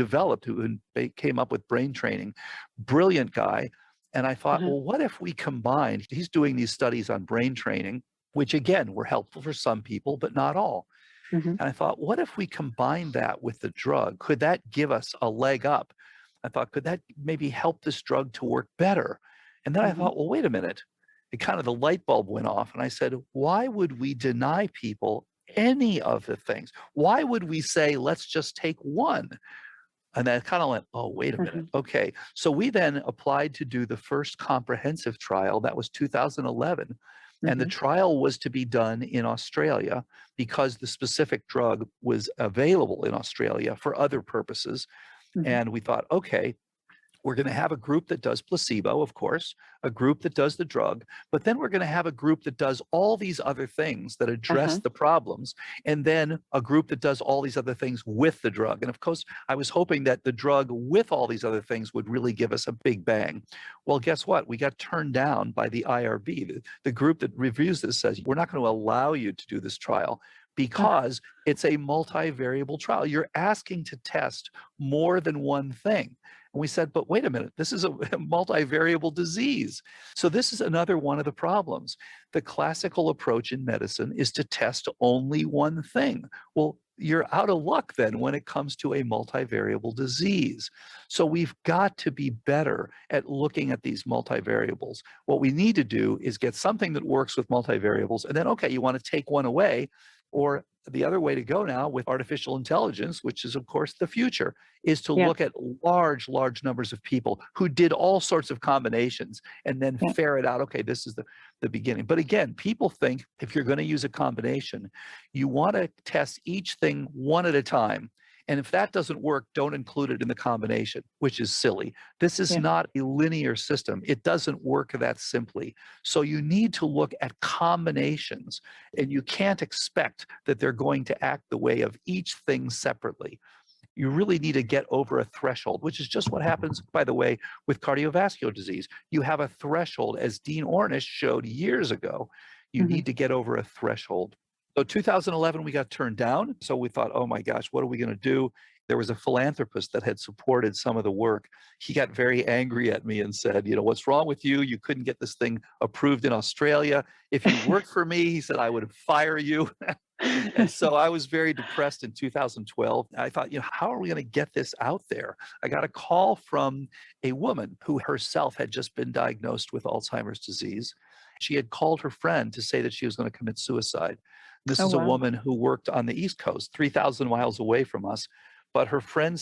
[SPEAKER 2] came up with brain training, brilliant guy. And I thought, well, what if we combined, he's doing these studies on brain training, which again, were helpful for some people, but not all. And I thought, what if we combine that with the drug? Could that give us a leg up? I thought, could that maybe help this drug to work better? And then I thought, well, wait a minute. It kind of, the light bulb went off. And I said, why would we deny people any of the things? Why would we say, let's just take one? And then I kind of went, oh, wait a minute. Okay. So we then applied to do the first comprehensive trial. That was 2011. And the trial was to be done in Australia because the specific drug was available in Australia for other purposes. And we thought, okay, we're going to have a group that does placebo, of course, a group that does the drug, but then we're going to have a group that does all these other things that address the problems, and then a group that does all these other things with the drug. And of course, I was hoping that the drug with all these other things would really give us a big bang. Well, guess what? We got turned down by the IRB. The group that reviews this says, we're not going to allow you to do this trial because it's a multivariable trial. You're asking to test more than one thing. And we said, but wait a minute, this is a multivariable disease. So this is another one of the problems. The classical approach in medicine is to test only one thing. Well, you're out of luck then when it comes to a multivariable disease. So we've got to be better at looking at these multivariables. What we need to do is get something that works with multivariables, and then, okay, you want to take one away, or the other way to go now with artificial intelligence, which is, of course, the future, is to look at large numbers of people who did all sorts of combinations and then ferret out, okay, this is the beginning. But again, people think if you're going to use a combination, you want to test each thing one at a time And if that doesn't work, don't include it in the combination, which is silly. This is
[SPEAKER 3] Yeah.
[SPEAKER 2] not a linear system. It doesn't work that simply. So you need to look at combinations, and you can't expect that they're going to act the way of each thing separately. You really need to get over a threshold, which is just what happens, by the way, with cardiovascular disease. You have a threshold, as Dean Ornish showed years ago. You need to get over a threshold. So 2011, we got turned down. So we thought, oh my gosh, what are we going to do? There was a philanthropist that had supported some of the work. He got very angry at me and said, what's wrong with you? You couldn't get this thing approved in Australia. If you worked for me, he said, I would fire you. And so I was very depressed in 2012. I thought, how are we going to get this out there? I got a call from a woman who herself had just been diagnosed with Alzheimer's disease. She had called her friend to say that she was going to commit suicide. This is a woman who worked on the East Coast, 3,000 miles away from us. But her friend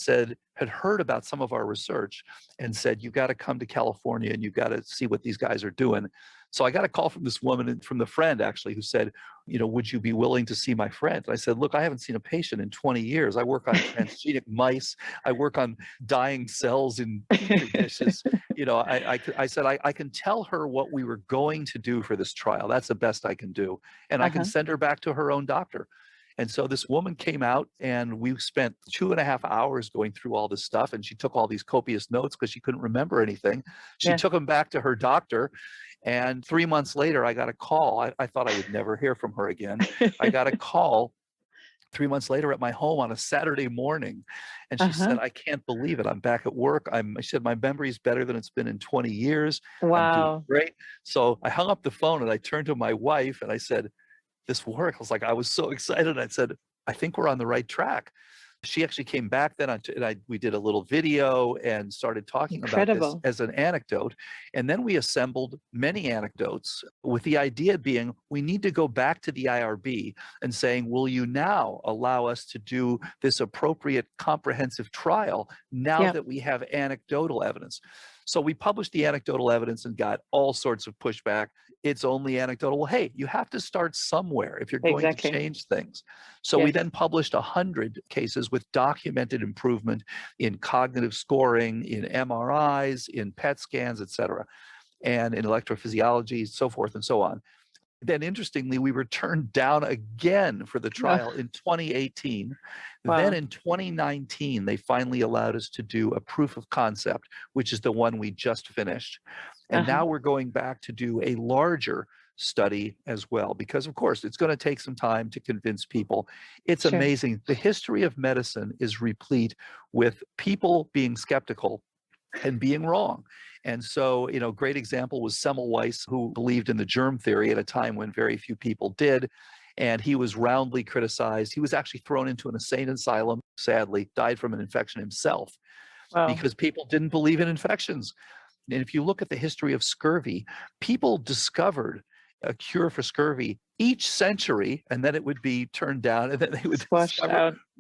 [SPEAKER 2] had heard about some of our research and said, you got to come to California and you got to see what these guys are doing. So I got a call from this woman, and from the friend actually, who said, would you be willing to see my friend? And I said, look, I haven't seen a patient in 20 years. I work on transgenic mice. I work on dying cells in petri dishes. I said, I can tell her what we were going to do for this trial. That's the best I can do. And I can send her back to her own doctor. And so this woman came out, and we spent 2.5 hours going through all this stuff. And she took all these copious notes because she couldn't remember anything. She took them back to her doctor. And 3 months later, I got a call. I thought I would never hear from her again. I got a call 3 months later at my home on a Saturday morning. And she said, I can't believe it. I'm back at work. She said, my memory is better than it's been in 20 years.
[SPEAKER 3] Wow.
[SPEAKER 2] I'm doing great. So I hung up the phone and I turned to my wife and I said, this work. I was so excited. I said, I think we're on the right track. She actually came back then, we did a little video and started talking about this as an anecdote. And then we assembled many anecdotes with the idea being, we need to go back to the IRB and saying, will you now allow us to do this appropriate comprehensive trial now that we have anecdotal evidence? So we published the anecdotal evidence and got all sorts of pushback. It's only anecdotal. Well, hey, you have to start somewhere if you're going to change things. So we then published 100 cases with documented improvement in cognitive scoring, in MRIs, in PET scans, et cetera, and in electrophysiology, so forth and so on. Then interestingly, we were turned down again for the trial in 2018.
[SPEAKER 3] Wow.
[SPEAKER 2] Then in 2019, they finally allowed us to do a proof of concept, which is the one we just finished. And now we're going back to do a larger study as well, because of course, it's going to take some time to convince people. It's amazing. The history of medicine is replete with people being skeptical and being wrong. And so, great example was Semmelweis, who believed in the germ theory at a time when very few people did. And he was roundly criticized. He was actually thrown into an insane asylum, sadly, died from an infection himself because people didn't believe in infections. And if you look at the history of scurvy, people discovered a cure for scurvy each century, and then it would be turned down, and then they would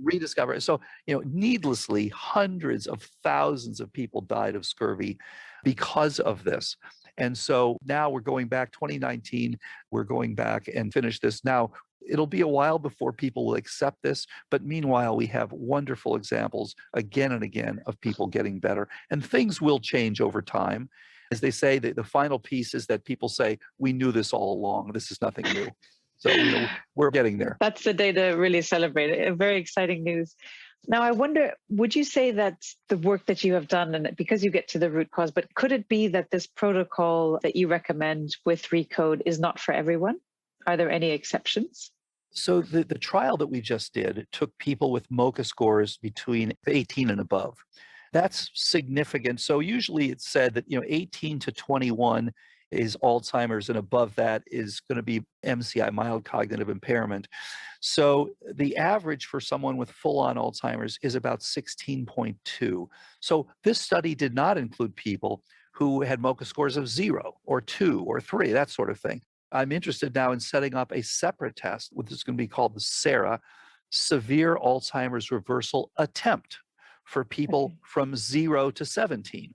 [SPEAKER 2] rediscover it. So, needlessly, hundreds of thousands of people died of scurvy because of this. And so now we're going back, 2019, we're going back and finish this. Now, it'll be a while before people will accept this, but meanwhile, we have wonderful examples again and again of people getting better, and things will change over time. As they say, the final piece is that people say, we knew this all along. This is nothing new. So we're getting there.
[SPEAKER 3] That's the day to really celebrate it. Very exciting news. Now, I wonder, would you say that the work that you have done, and because you get to the root cause, but could it be that this protocol that you recommend with ReCode is not for everyone? Are there any exceptions?
[SPEAKER 2] So the trial that we just did took people with MoCA scores between 18 and above. That's significant. So usually it's said that 18 to 21 is Alzheimer's, and above that is going to be MCI, mild cognitive impairment. So the average for someone with full-on Alzheimer's is about 16.2. So this study did not include people who had MoCA scores of 0 or 2 or 3, that sort of thing. I'm interested now in setting up a separate test, which is going to be called the SARA, Severe Alzheimer's Reversal Attempt, for people from 0 to 17.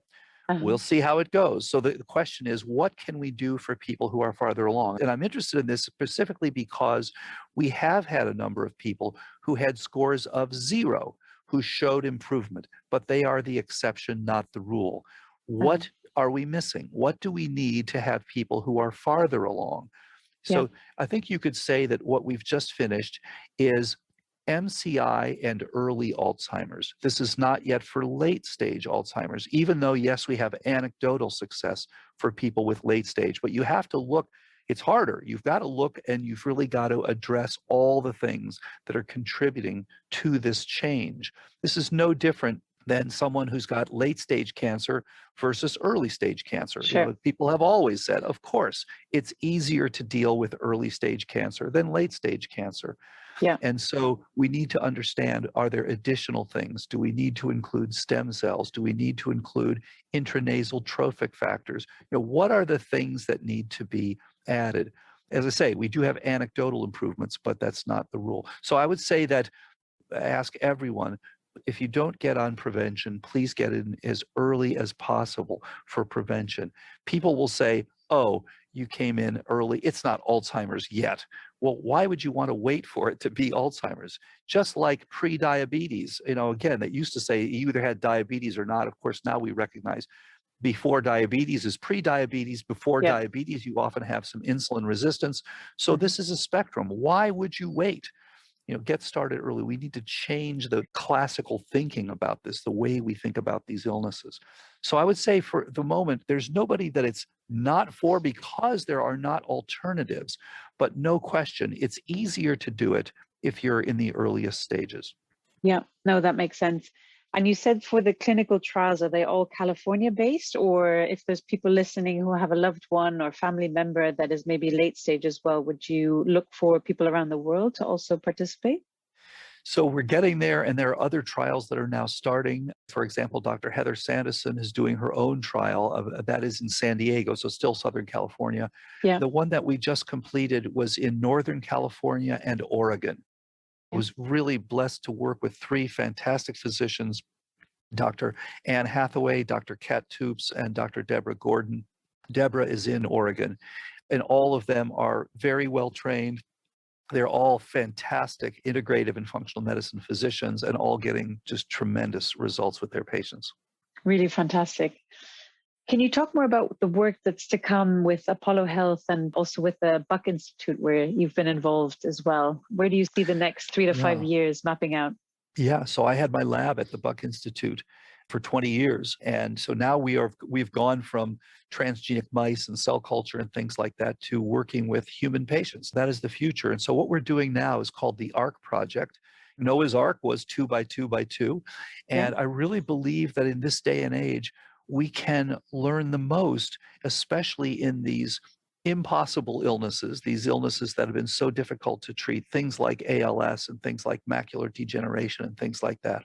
[SPEAKER 2] We'll see how it goes. So the question is, what can we do for people who are farther along? And I'm interested in this specifically because we have had a number of people who had scores of 0 who showed improvement, but they are the exception, not the rule. What are we missing? What do we need to have people who are farther along?
[SPEAKER 3] Yeah.
[SPEAKER 2] So I think you could say that what we've just finished is MCI and early Alzheimer's. This is not yet for late stage Alzheimer's, even though, yes, we have anecdotal success for people with late stage, but you have to look, it's harder. You've got to look and you've really got to address all the things that are contributing to this change. This is no different than someone who's got late stage cancer versus early stage cancer.
[SPEAKER 3] Sure.
[SPEAKER 2] People have always said, of course, it's easier to deal with early stage cancer than late stage cancer.
[SPEAKER 3] Yeah.
[SPEAKER 2] And so we need to understand, are there additional things? Do we need to include stem cells? Do we need to include intranasal trophic factors? What are the things that need to be added? As I say, we do have anecdotal improvements, but that's not the rule. So I would say that ask everyone, if you don't get on prevention, please get in as early as possible for prevention. People will say, oh, you came in early, it's not Alzheimer's yet. Well, why would you want to wait for it to be Alzheimer's? Just like pre-diabetes, again, that used to say you either had diabetes or not. Of course, now we recognize before diabetes is pre-diabetes. Before diabetes, you often have some insulin resistance. So this is a spectrum. Why would you wait? Get started early. We need to change the classical thinking about this, the way we think about these illnesses. So I would say for the moment, there's nobody that it's not for because there are not alternatives, but no question, it's easier to do it if you're in the earliest stages.
[SPEAKER 3] Yeah, no, that makes sense. And you said for the clinical trials, are they all California based? Or if there's people listening who have a loved one or family member that is maybe late stage as well, would you look for people around the world to also participate?
[SPEAKER 2] So we're getting there, and there are other trials that are now starting. For example, Dr. Heather Sanderson is doing her own trial that is in San Diego, so still Southern California.
[SPEAKER 3] Yeah.
[SPEAKER 2] The one that we just completed was in Northern California and Oregon. I was really blessed to work with three fantastic physicians, Dr. Anne Hathaway, Dr. Kat Toops, and Dr. Deborah Gordon. Deborah is in Oregon, and all of them are very well trained. They're all fantastic integrative and functional medicine physicians and all getting just tremendous results with their patients.
[SPEAKER 3] Really fantastic. Can you talk more about the work that's to come with Apollo Health and also with the Buck Institute, where you've been involved as well? Where do you see the next 3 to 5 years mapping out?
[SPEAKER 2] Yeah, so I had my lab at the Buck Institute for 20 years. And so now we've gone from transgenic mice and cell culture and things like that to working with human patients. That is the future. And so what we're doing now is called the ARC project. Noah's Ark was 2 by 2 by 2. And I really believe that in this day and age, we can learn the most, especially in these impossible illnesses, these illnesses that have been so difficult to treat, things like ALS and things like macular degeneration and things like that,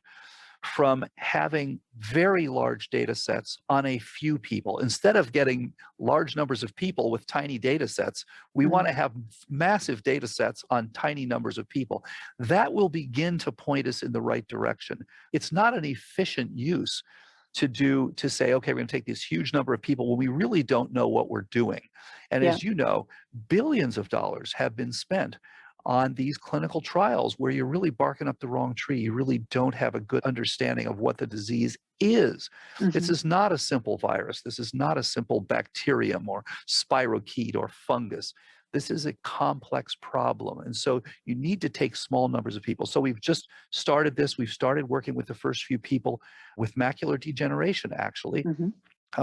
[SPEAKER 2] from having very large data sets on a few people. Instead of getting large numbers of people with tiny data sets, we want to have massive data sets on tiny numbers of people. That will begin to point us in the right direction. It's not an efficient use to say, okay, we're going to take this huge number of people when we really don't know what we're doing. And as you know, billions of dollars have been spent on these clinical trials where you're really barking up the wrong tree. You really don't have a good understanding of what the disease is. This is not a simple virus. This is not a simple bacterium or spirochete or fungus. This is a complex problem. And so you need to take small numbers of people. So we've just started this. We've started working with the first few people with macular degeneration, actually.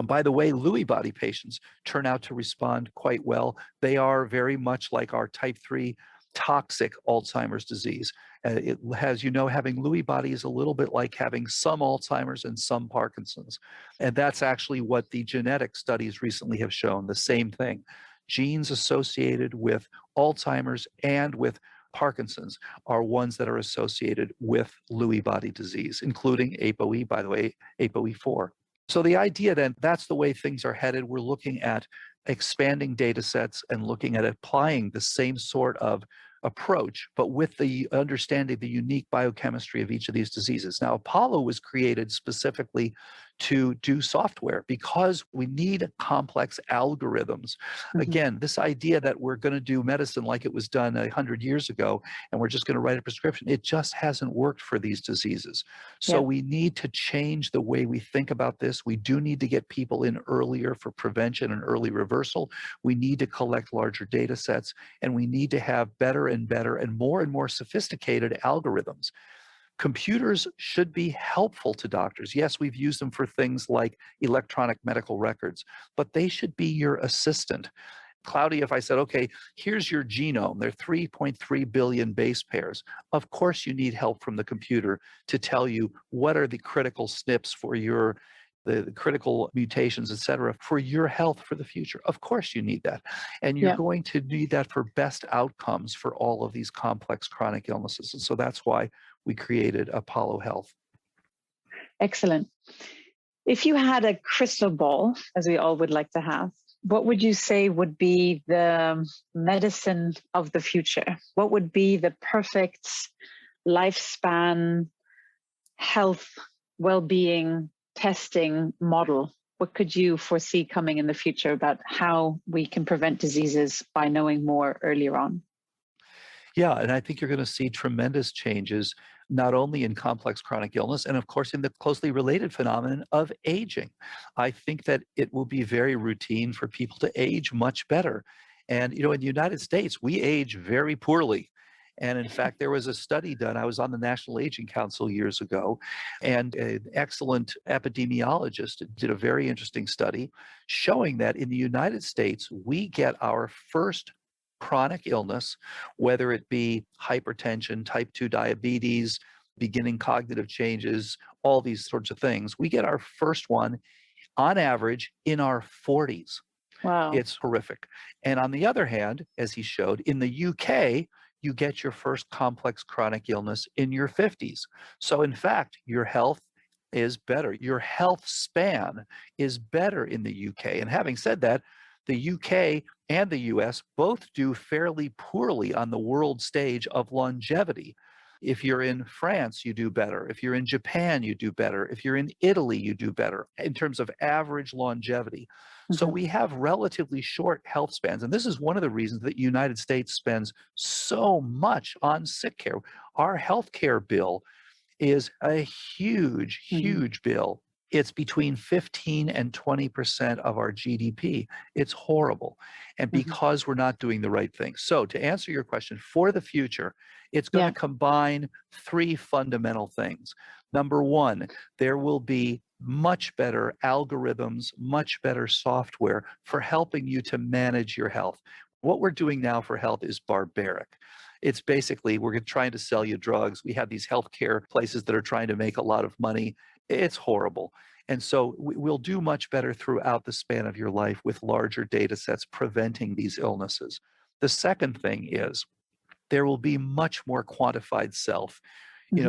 [SPEAKER 2] By the way, Lewy body patients turn out to respond quite well. They are very much like our type 3 toxic Alzheimer's disease. It has, having Lewy body is a little bit like having some Alzheimer's and some Parkinson's. And that's actually what the genetic studies recently have shown, the same thing. Genes associated with Alzheimer's and with Parkinson's are ones that are associated with Lewy body disease, including ApoE, by the way, ApoE4. So the idea then, that's the way things are headed. We're looking at expanding data sets and looking at applying the same sort of approach, but with the understanding the unique biochemistry of each of these diseases. Now, Apollo was created specifically to do software because we need complex algorithms. Again, this idea that we're going to do medicine like it was done 100 years ago and we're just going to write a prescription, it just hasn't worked for these diseases. So we need to change the way we think about this. We do need to get people in earlier for prevention and early reversal. We need to collect larger data sets, and we need to have better and better and more sophisticated algorithms. Computers should be helpful to doctors. Yes, we've used them for things like electronic medical records, but they should be your assistant. Claudia, if I said, okay, here's your genome, there are 3.3 billion base pairs. Of course, you need help from the computer to tell you what are the critical SNPs for the critical mutations, et cetera, for your health for the future. Of course, you need that. And you're going to need that for best outcomes for all of these complex chronic illnesses. And so that's why we created Apollo Health.
[SPEAKER 3] Excellent. If you had a crystal ball, as we all would like to have, what would you say would be the medicine of the future? What would be the perfect lifespan, health, well-being, testing model? What could you foresee coming in the future about how we can prevent diseases by knowing more earlier on?
[SPEAKER 2] Yeah, and I think you're going to see tremendous changes, not only in complex chronic illness, and of course in the closely related phenomenon of aging. I think that it will be very routine for people to age much better. And, in the United States, we age very poorly. And in fact, there was a study done. I was on the National Aging Council years ago, and an excellent epidemiologist did a very interesting study showing that in the United States, we get our first chronic illness, whether it be hypertension, type 2 diabetes, beginning cognitive changes, all these sorts of things. We get our first one on average in our 40s.
[SPEAKER 3] Wow.
[SPEAKER 2] It's horrific. And on the other hand, as he showed, in the UK, you get your first complex chronic illness in your 50s. So in fact, your health is better. Your health span is better in the UK. And having said that, the UK and the US both do fairly poorly on the world stage of longevity. If you're in France, you do better. If you're in Japan, you do better. If you're in Italy, you do better in terms of average longevity. So we have relatively short health spans. And this is one of the reasons that the United States spends so much on sick care. Our healthcare bill is a huge, huge bill. It's between 15 and 20% of our GDP. It's horrible. And because we're not doing the right thing. So to answer your question, for the future, it's going to combine three fundamental things. Number one, there will be much better algorithms, much better software for helping you to manage your health. What we're doing now for health is barbaric. It's basically, we're trying to sell you drugs. We have these healthcare places that are trying to make a lot of money. It's horrible. And so we'll do much better throughout the span of your life with larger data sets preventing these illnesses. The second thing is there will be much more quantified self.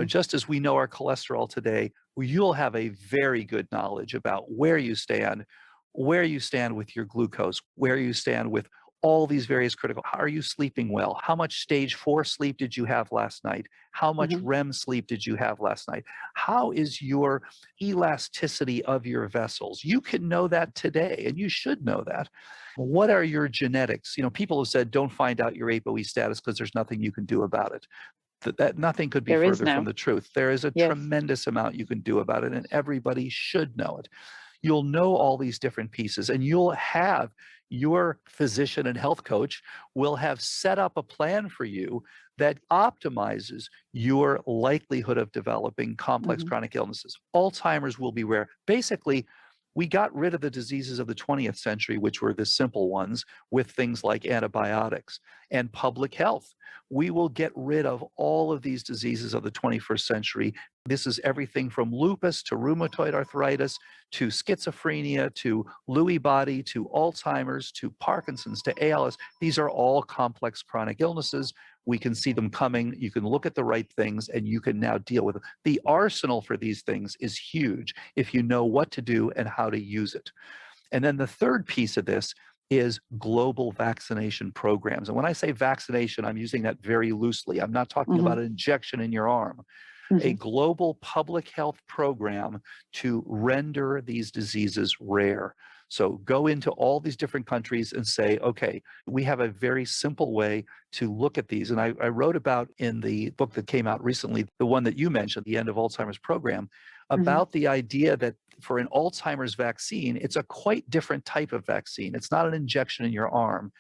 [SPEAKER 2] Just as we know our cholesterol today, you'll have a very good knowledge about where you stand with your glucose, where you stand with all these various critical. How are you sleeping well? How much stage 4 sleep did you have last night? How much REM sleep did you have last night? How is your elasticity of your vessels? You can know that today, and you should know that. What are your genetics? People have said, don't find out your ApoE status because there's nothing you can do about it. That nothing could be further from the truth. There is a tremendous amount you can do about it, and everybody should know it. You'll know all these different pieces, and you'll have your physician and health coach will have set up a plan for you that optimizes your likelihood of developing complex chronic illnesses. Alzheimer's will be rare. Basically, we got rid of the diseases of the 20th century, which were the simple ones, with things like antibiotics and public health. We will get rid of all of these diseases of the 21st century. This is everything from lupus to rheumatoid arthritis to schizophrenia to Lewy body to Alzheimer's to Parkinson's to ALS. These are all complex chronic illnesses. We can see them coming. You can look at the right things and you can now deal with them. The arsenal for these things is huge if you know what to do and how to use it. And then the third piece of this is global vaccination programs. And when I say vaccination, I'm using that very loosely. I'm not talking about an injection in your arm. a global public health program to render these diseases rare. So go into all these different countries and say, okay, we have a very simple way to look at these. And I wrote about in the book that came out recently, the one that you mentioned, The End of Alzheimer's Program, about the idea that for an Alzheimer's vaccine, it's a quite different type of vaccine. It's not an injection in your arm.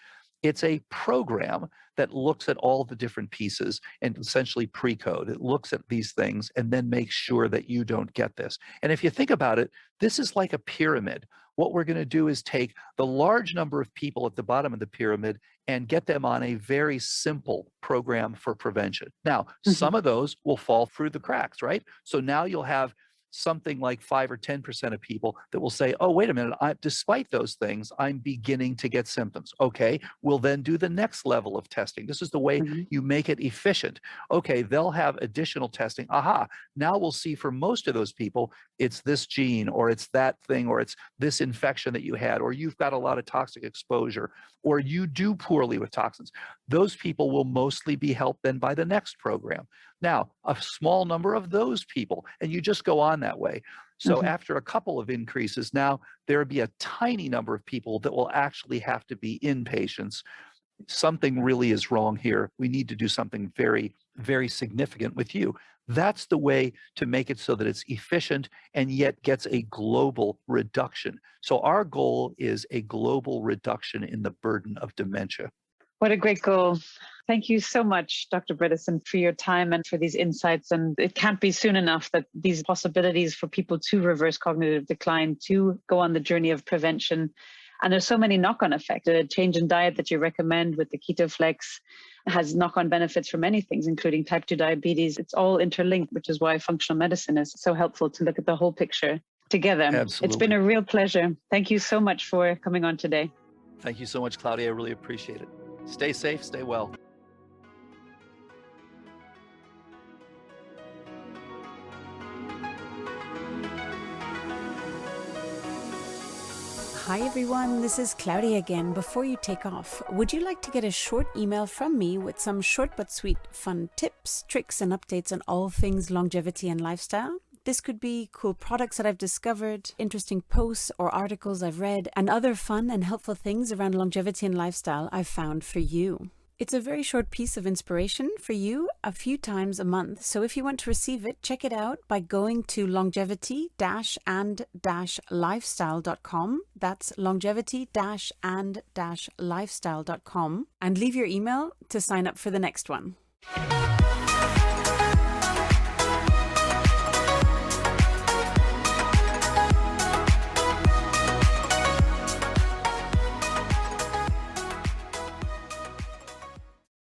[SPEAKER 2] It's a program that looks at all the different pieces and essentially pre-code. It looks at these things and then makes sure that you don't get this. And if you think about it, this is like a pyramid. What we're going to do is take the large number of people at the bottom of the pyramid and get them on a very simple program for prevention. Now, some of those will fall through the cracks, right? So now you'll have something like 5 or 10% of people that will say, oh, wait a minute, despite those things, I'm beginning to get symptoms. Okay, we'll then do the next level of testing. This is the way you make it efficient. Okay, they'll have additional testing. Aha, now we'll see for most of those people, it's this gene, or it's that thing, or it's this infection that you had, or you've got a lot of toxic exposure, or you do poorly with toxins. Those people will mostly be helped then by the next program. Now, a small number of those people, and you just go on that way. So after a couple of increases, now there would be a tiny number of people that will actually have to be inpatients. Something really is wrong here. We need to do something very, very significant with you. That's the way to make it so that it's efficient and yet gets a global reduction. So our goal is a global reduction in the burden of dementia.
[SPEAKER 3] What a great goal. Thank you so much, Dr. Bredesen, for your time and for these insights. And it can't be soon enough that these possibilities for people to reverse cognitive decline, to go on the journey of prevention. And there's so many knock-on effects. The change in diet that you recommend with the KetoFlex has knock-on benefits for many things, including type 2 diabetes. It's all interlinked, which is why functional medicine is so helpful to look at the whole picture together.
[SPEAKER 2] Absolutely.
[SPEAKER 3] It's been a real pleasure. Thank you so much for coming on today.
[SPEAKER 2] Thank you so much, Claudia. I really appreciate it. Stay safe, stay well.
[SPEAKER 1] Hi everyone, this is Claudia again. Before you take off, would you like to get a short email from me with some short but sweet fun tips, tricks and updates on all things longevity and lifestyle? This could be cool products that I've discovered, interesting posts or articles I've read, and other fun and helpful things around longevity and lifestyle I've found for you. It's a very short piece of inspiration for you a few times a month. So if you want to receive it, check it out by going to longevity-and-lifestyle.com. That's longevity-and-lifestyle.com and leave your email to sign up for the next one.